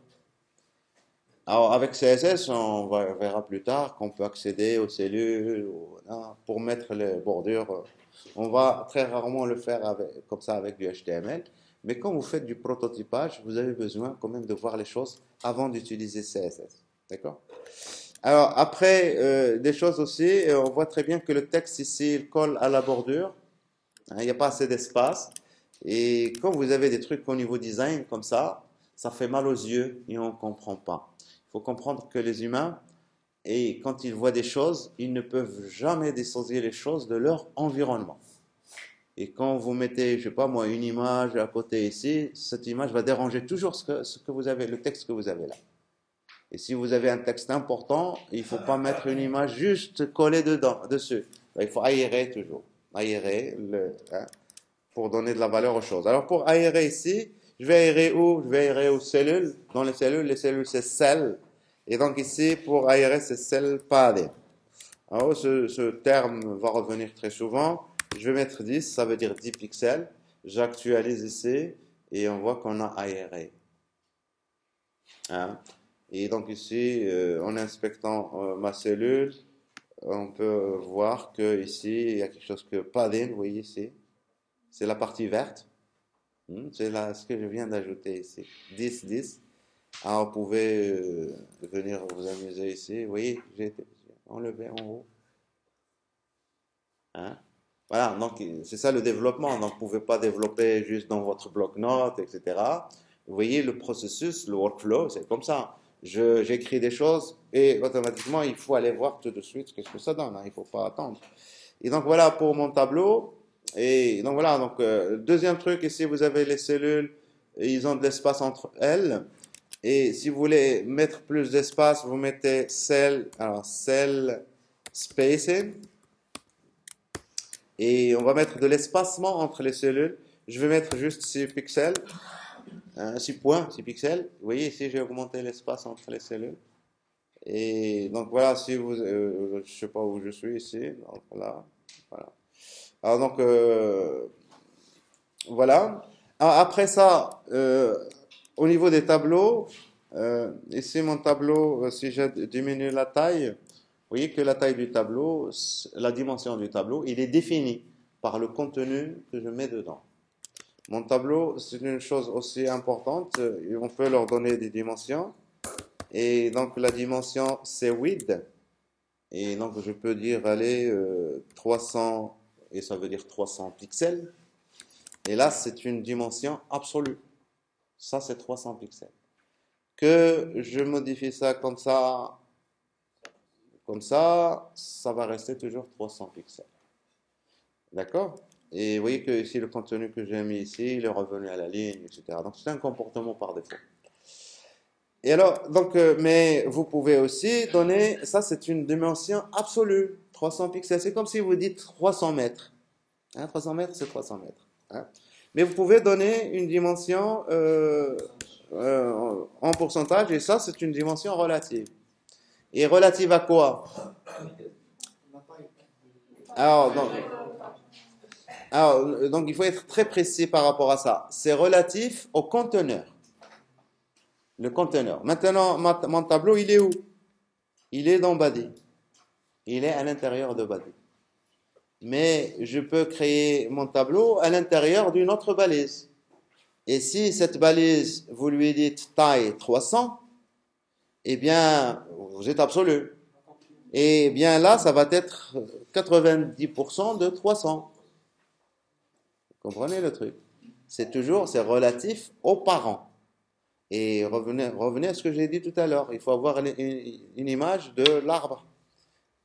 Alors, avec CSS, verra plus tard qu'on peut accéder aux cellules pour mettre les bordures. On va très rarement le faire comme ça avec du HTML. Mais quand vous faites du prototypage, vous avez besoin quand même de voir les choses avant d'utiliser CSS. D'accord? Alors, après, des choses aussi, on voit très bien que le texte ici, il colle à la bordure. Hein, il n'y a pas assez d'espace. Et quand vous avez des trucs au niveau design comme ça fait mal aux yeux et on ne comprend pas. Il faut comprendre que les humains, et quand ils voient des choses, ils ne peuvent jamais dissocier les choses de leur environnement. Et quand vous mettez, je sais pas moi, une image à côté ici, cette image va déranger toujours ce que vous avez, le texte que vous avez là. Et si vous avez un texte important, il ne faut pas mettre une image juste collée dessus. Il faut aérer toujours. Aérer pour donner de la valeur aux choses. Alors pour aérer ici, je vais aérer où? Je vais aérer aux cellules. Dans les cellules c'est cell. Et donc ici, pour aérer, c'est cell padding. Alors ce terme va revenir très souvent. Je vais mettre 10, ça veut dire 10 pixels. J'actualise ici et on voit qu'on a aéré. Hein? Et donc ici, en inspectant ma cellule, on peut voir que ici, il y a quelque chose que padding, vous voyez ici. C'est la partie verte. C'est là ce que je viens d'ajouter ici. 10, 10. Alors, vous pouvez venir vous amuser ici. Vous voyez, j'ai enlevé en haut. Hein? Voilà, donc c'est ça le développement. Donc, vous ne pouvez pas développer juste dans votre bloc-notes, etc. Vous voyez, le processus, le workflow, c'est comme ça. J'écris des choses et automatiquement, il faut aller voir tout de suite qu'est-ce que ça donne. Hein. Il ne faut pas attendre. Et donc, voilà pour mon tableau. Et donc voilà, donc deuxième truc, ici vous avez les cellules, ils ont de l'espace entre elles. Et si vous voulez mettre plus d'espace, vous mettez cell spacing. Et on va mettre de l'espacement entre les cellules. Je vais mettre juste 6 pixels, 6 points, 6 pixels. Vous voyez ici, j'ai augmenté l'espace entre les cellules. Et donc voilà, si vous, je sais pas où je suis ici, donc voilà. Alors donc, voilà. Après ça, au niveau des tableaux, ici mon tableau, si je diminue la taille, vous voyez que la taille du tableau, la dimension du tableau, il est défini par le contenu que je mets dedans. Mon tableau, c'est une chose aussi importante, on peut leur donner des dimensions. Et donc la dimension, c'est width. Et donc je peux dire, allez, 300, et ça veut dire 300 pixels. Et là, c'est une dimension absolue. Ça, c'est 300 pixels. Que je modifie ça, ça va rester toujours 300 pixels. D'accord? Et vous voyez que ici, le contenu que j'ai mis ici, il est revenu à la ligne, etc. Donc, c'est un comportement par défaut. Et alors, donc, mais vous pouvez aussi donner, ça c'est une dimension absolue, 300 pixels. C'est comme si vous dites 300 mètres. Hein, 300 mètres, c'est 300 mètres. Hein. Mais vous pouvez donner une dimension en pourcentage, et ça, c'est une dimension relative. Et relative à quoi? Alors, donc, il faut être très précis par rapport à ça. C'est relatif au conteneur. Le conteneur. Maintenant, mon tableau, il est où? Il est dans Body. Il est à l'intérieur de Body. Mais je peux créer mon tableau à l'intérieur d'une autre balise. Et si cette balise, vous lui dites taille 300, eh bien, vous êtes absolu. Et bien là, ça va être 90% de 300. Vous comprenez le truc? C'est relatif aux parents. Et revenez à ce que j'ai dit tout à l'heure. Il faut avoir une image de l'arbre,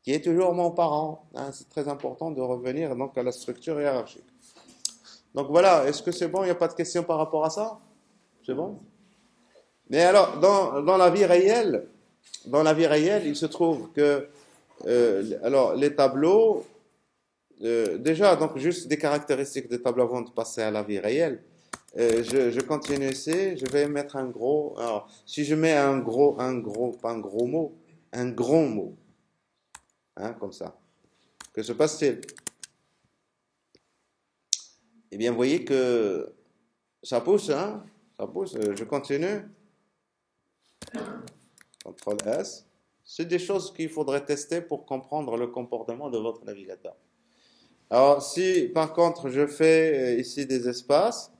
qui est toujours mon parent. Hein, c'est très important de revenir donc à la structure hiérarchique. Donc voilà, est-ce que c'est bon? Il n'y a pas de questions par rapport à ça? C'est bon? Mais alors, dans la vie réelle, il se trouve que alors les tableaux, déjà, donc juste des caractéristiques des tableaux avant de passer à la vie réelle. Je continue ici, je vais mettre un gros. Alors, si je mets pas un gros mot, un grand mot, hein, comme ça, que se passe-t-il? Eh bien, vous voyez que ça pousse, hein, ça pousse. Je continue. CTRL S. C'est des choses qu'il faudrait tester pour comprendre le comportement de votre navigateur. Alors, si par contre je fais ici des espaces,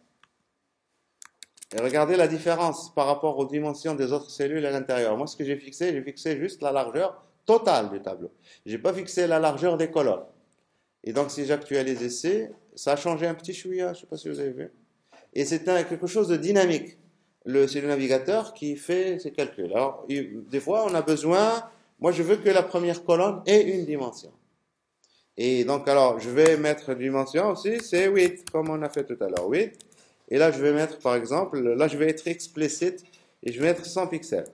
et regardez la différence par rapport aux dimensions des autres cellules à l'intérieur. Moi, ce que j'ai fixé juste la largeur totale du tableau. Je n'ai pas fixé la largeur des colonnes. Et donc, si j'actualise ici, ça a changé un petit chouïa, je ne sais pas si vous avez vu. Et c'est quelque chose de dynamique. C'est le navigateur qui fait ces calculs. Alors, des fois, on a besoin, moi je veux que la première colonne ait une dimension. Et donc, alors, je vais mettre dimension aussi, c'est 8, comme on a fait tout à l'heure, 8. Et là, je vais mettre, par exemple, là, je vais être explicite, et je vais mettre 100 pixels.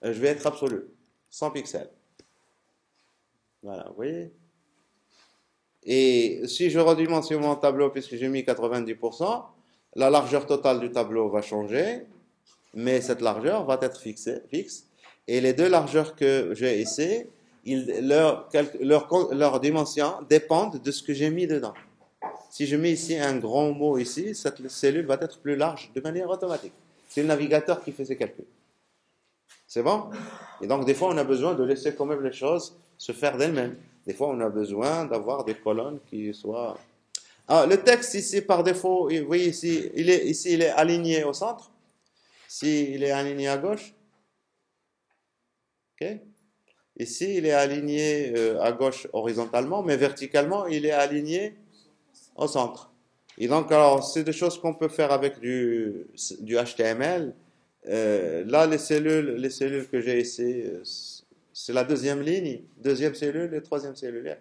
Je vais être absolu, 100 pixels. Voilà, vous voyez? Et si je redimensionne mon tableau, puisque j'ai mis 90%, la largeur totale du tableau va changer, mais cette largeur va être fixe. Et les deux largeurs que j'ai ici, leur dimension dépendent de ce que j'ai mis dedans. Si je mets ici un grand mot ici, cette cellule va être plus large de manière automatique. C'est le navigateur qui fait ces calculs. C'est bon? Et donc, des fois, on a besoin de laisser quand même les choses se faire d'elles-mêmes. Des fois, on a besoin d'avoir des colonnes qui soient... Alors, le texte ici, par défaut, vous voyez ici, il est aligné au centre. Ici, il est aligné à gauche. OK? Ici, il est aligné à gauche horizontalement, mais verticalement, il est aligné au centre. Et donc, alors, c'est des choses qu'on peut faire avec du HTML. Là, les cellules que j'ai ici, c'est la deuxième ligne, deuxième cellule et troisième cellulaire.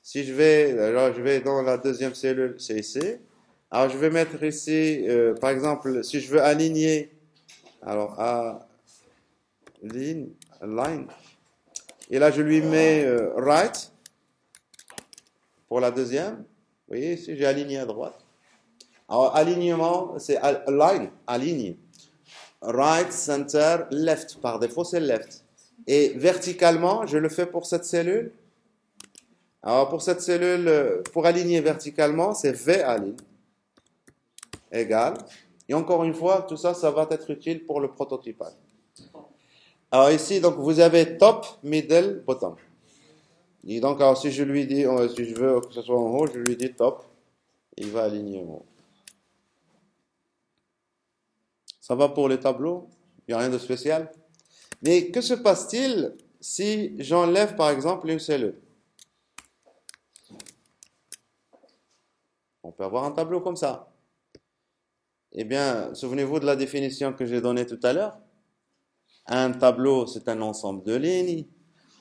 Si alors je vais dans la deuxième cellule, c'est ici. Alors, je vais mettre ici, par exemple, si je veux aligner, alors, line, et là, je lui mets right pour la deuxième. Vous voyez, ici, j'ai aligné à droite. Alors, alignement, c'est align, aligne. Right, center, left. Par défaut, c'est left. Et verticalement, je le fais pour cette cellule. Alors, pour cette cellule, pour aligner verticalement, c'est V align égal. Et encore une fois, tout ça, ça va être utile pour le prototypage. Alors ici, donc, vous avez top, middle, bottom. Et donc, alors, si je lui dis, si je veux que ce soit en haut, je lui dis top. Il va aligner en haut. Ça va pour les tableaux? Il n'y a rien de spécial. Mais que se passe-t-il si j'enlève, par exemple, une cellule? On peut avoir un tableau comme ça. Eh bien, souvenez-vous de la définition que j'ai donnée tout à l'heure. Un tableau, c'est un ensemble de lignes,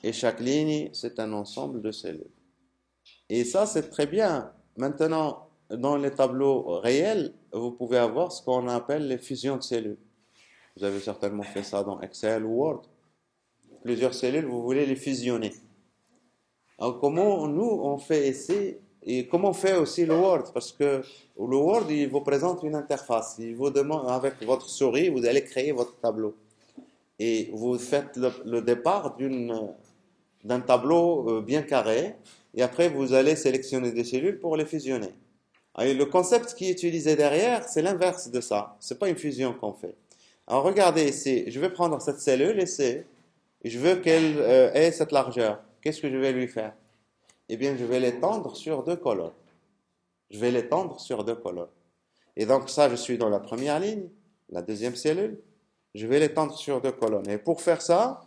et chaque ligne, c'est un ensemble de cellules. Et ça, c'est très bien. Maintenant, dans les tableaux réels, vous pouvez avoir ce qu'on appelle les fusions de cellules. Vous avez certainement fait ça dans Excel ou Word. Plusieurs cellules, vous voulez les fusionner. Alors, comment nous, on fait ici, et comment on fait aussi le Word? Parce que le Word, il vous présente une interface. Il vous demande, avec votre souris, vous allez créer votre tableau. Et vous faites le départ d'un tableau bien carré, et après, vous allez sélectionner des cellules pour les fusionner. Et le concept qui est utilisé derrière, c'est l'inverse de ça. C'est pas une fusion qu'on fait. Alors, regardez ici, je vais prendre cette cellule ici, et je veux qu'elle ait cette largeur. Qu'est-ce que je vais lui faire? Eh bien, je vais l'étendre sur deux colonnes. Je vais l'étendre sur deux colonnes. Et donc, ça, je suis dans la première ligne, la deuxième cellule. Je vais l'étendre sur deux colonnes. Et pour faire ça,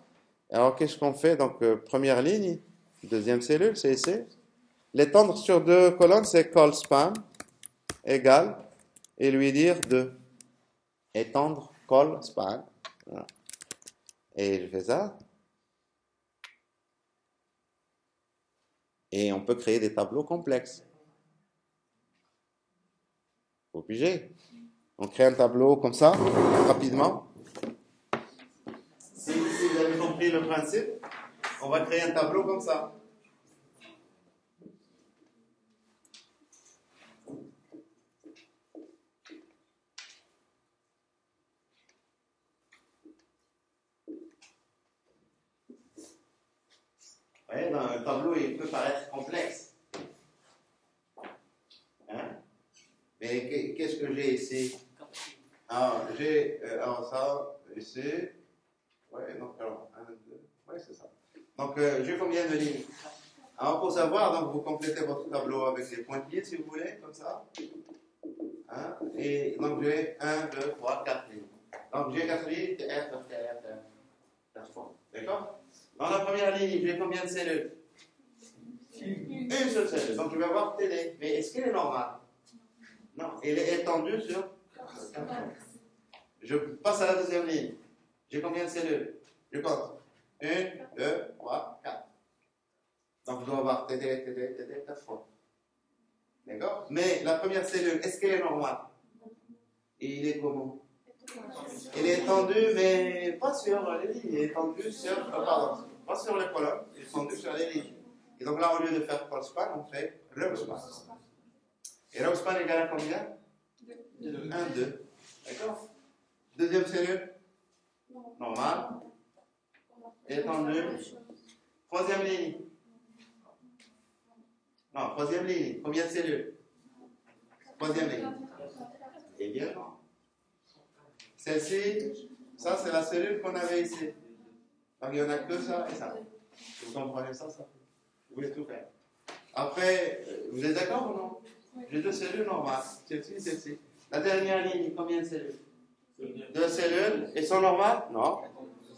alors qu'est-ce qu'on fait? Donc, première ligne, deuxième cellule, c'est ici. L'étendre sur deux colonnes, c'est call span égale, et lui dire de étendre call span. Voilà. Et je fais ça. Et on peut créer des tableaux complexes. Obligé. On crée un tableau comme ça, rapidement. Si vous avez compris le principe, on va créer un tableau comme ça. Vous voyez, dans le tableau, il peut paraître complexe. Hein? Mais qu'est-ce que j'ai ici? Alors, j'ai alors ça, ici. Ouais, donc, alors, 1, 2. Ouais, c'est ça. Donc, j'ai combien de lignes? Alors, pour savoir, donc, vous complétez votre tableau avec les pointillés, si vous voulez, comme ça. Hein? Et donc, j'ai 1, 2, 3, 4 lignes. Donc, j'ai 4 lignes, c'est R, R, R, R, R. D'accord? Dans la première ligne, j'ai combien de cellules? Une seule cellule. Donc, je vais avoir TD. Mais est-ce qu'elle est normale? Non, elle est étendue sur 4. Je passe à la deuxième ligne. J'ai combien de cellules? Je compte. 1, 2, 3, 4. Donc, je dois avoir TD, TD, TD, 4 fois. D'accord? Mais la première cellule, est-ce qu'elle est normale? Et il est comment? Il est étendu, mais pas sur les lignes. Il est étendu sur, pardon, pas sur les colonnes, il est étendu sur les lignes. Et donc là, au lieu de faire call span, on fait row span. Et row span égale à combien? 1, 2. D'accord? Deuxième cellule, normale, étendue. Troisième ligne. Non, troisième ligne. Combien de cellules? Troisième ligne. Eh bien, non. Celle-ci, ça, c'est la cellule qu'on avait ici. Donc, il n'y en a que ça et ça. Vous comprenez ça? Vous voulez tout faire. Après, vous êtes d'accord ou non? J'ai deux cellules normales. Celle-ci, celle-ci. La dernière ligne, combien de cellules? Deux cellules. Elles sont normales? Non.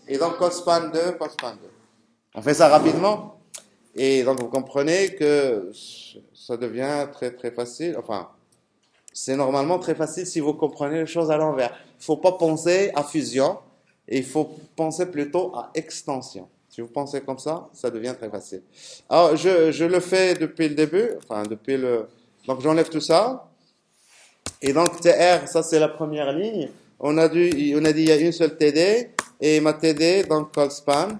Et donc, code span 2, code span 2. On fait ça rapidement. Et donc, vous comprenez que ça devient très, très facile. Enfin, c'est normalement très facile si vous comprenez les choses à l'envers. Il ne faut pas penser à fusion, et il faut penser plutôt à extension. Si vous pensez comme ça devient très facile. Alors, je le fais depuis le début, enfin, depuis le... Donc, j'enlève tout ça. Et donc, TR, ça, c'est la première ligne. On a dit, il y a une seule TD, et ma TD, donc, call span,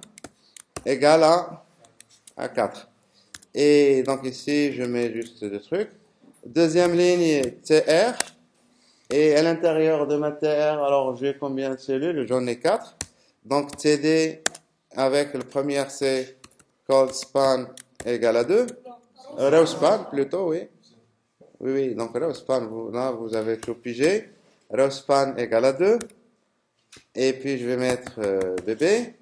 égale à 4. Et donc, ici, je mets juste des trucs. Deuxième ligne, TR. Et à l'intérieur de ma TR, alors j'ai combien de cellules? J'en ai 4. Donc TD avec le premier c'est call span égale à 2. Row span plutôt, oui. Oui, oui, donc row span, là vous avez tout pigé. Row span égale à 2. Et puis je vais mettre bébé.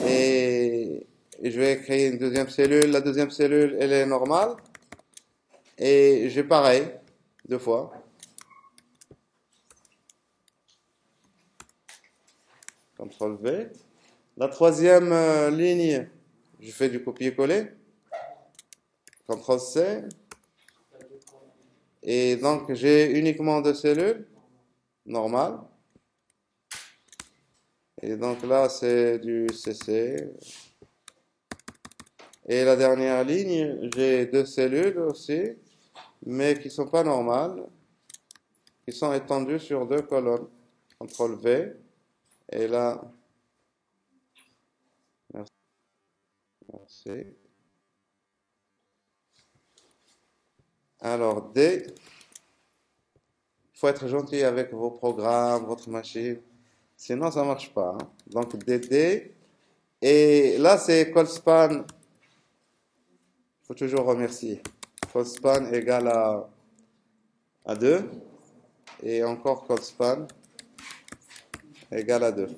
Et je vais créer une deuxième cellule. La deuxième cellule, elle est normale. Et j'ai pareil, deux fois. CTRL V. La troisième ligne, je fais du copier-coller. CTRL C. Et donc, j'ai uniquement deux cellules. Normales. Et donc là, c'est du CC. Et la dernière ligne, j'ai deux cellules aussi, mais qui ne sont pas normales, qui sont étendues sur deux colonnes. CTRL V. Et là, merci. Alors, D, il faut être gentil avec vos programmes, votre machine. Sinon, ça marche pas, hein. Donc, DD. Et là, c'est callspan. Il faut toujours remercier. Callspan égale à 2. Et encore callspan égale à 2.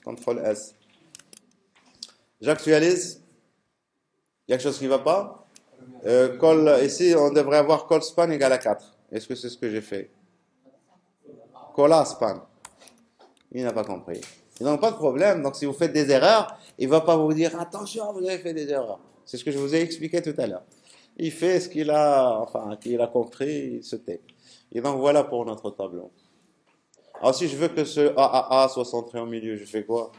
CTRL S. J'actualise. Il y a quelque chose qui ne va pas. Ici, on devrait avoir callspan égale à 4. Est-ce que c'est ce que j'ai fait? Callaspan. Il n'a pas compris. Il n'a pas de problème. Donc, si vous faites des erreurs, il ne va pas vous dire attention, vous avez fait des erreurs. C'est ce que je vous ai expliqué tout à l'heure. Il fait ce qu'il a compris, il se tait. Et donc, voilà pour notre tableau. Alors, si je veux que ce AAA soit centré au milieu, je fais quoi?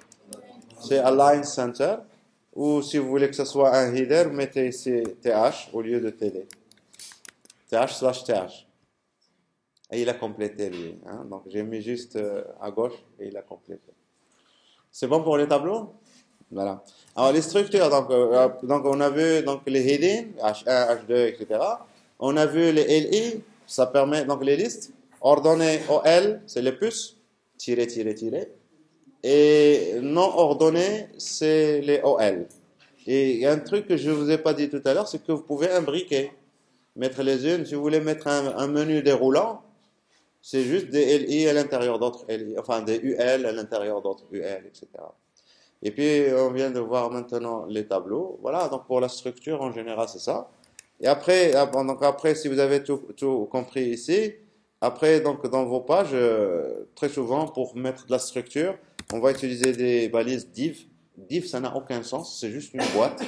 C'est Align Center. Ou si vous voulez que ce soit un header, mettez ici TH au lieu de TD. TH/TH. Et il a complété lui, hein. Donc j'ai mis juste à gauche et il a complété. C'est bon pour les tableaux? Voilà. Alors les structures, donc on a vu donc, les headings, H1, H2, etc. On a vu les LI, ça permet donc les listes. Ordonnées OL, c'est les puces, tiré, tiré, tiré. Et non ordonnées, c'est les OL. Et il y a un truc que je ne vous ai pas dit tout à l'heure, c'est que vous pouvez imbriquer, mettre les unes. Si vous voulez mettre un menu déroulant, c'est juste des LI à l'intérieur d'autres LI, enfin des UL à l'intérieur d'autres UL, etc. Et puis, on vient de voir maintenant les tableaux. Voilà, donc pour la structure, en général, c'est ça. Et après, donc après, si vous avez tout compris ici, après, donc dans vos pages, très souvent, pour mettre de la structure, on va utiliser des balises div. Div, ça n'a aucun sens, c'est juste une boîte.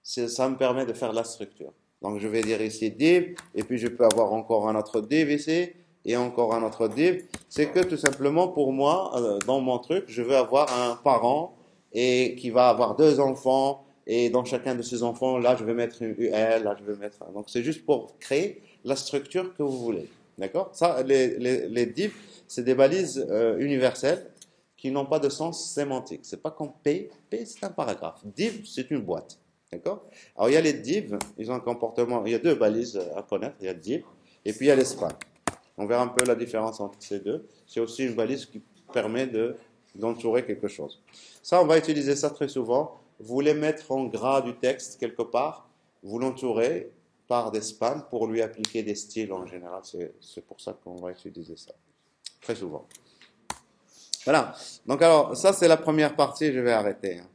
Ça me permet de faire de la structure. Donc, je vais dire ici div, et puis je peux avoir encore un autre div ici, et encore un autre div. C'est que tout simplement, pour moi, dans mon truc, je veux avoir un parent et qui va avoir deux enfants, et dans chacun de ces enfants, là, je vais mettre une UL, là, je vais mettre. Donc, c'est juste pour créer la structure que vous voulez. D'accord? Ça, les divs, c'est des balises universelles qui n'ont pas de sens sémantique. C'est pas comme P. P, c'est un paragraphe. Div, c'est une boîte. D'accord? Alors, il y a les divs, ils ont un comportement. Il y a deux balises à connaître. Il y a div, et puis il y a les span. On verra un peu la différence entre ces deux. C'est aussi une balise qui permet d'entourer quelque chose. Ça, on va utiliser ça très souvent. Vous voulez mettre en gras du texte quelque part, vous l'entourez par des spans pour lui appliquer des styles en général. C'est pour ça qu'on va utiliser ça. Très souvent. Voilà. Donc alors, ça c'est la première partie, je vais arrêter, hein.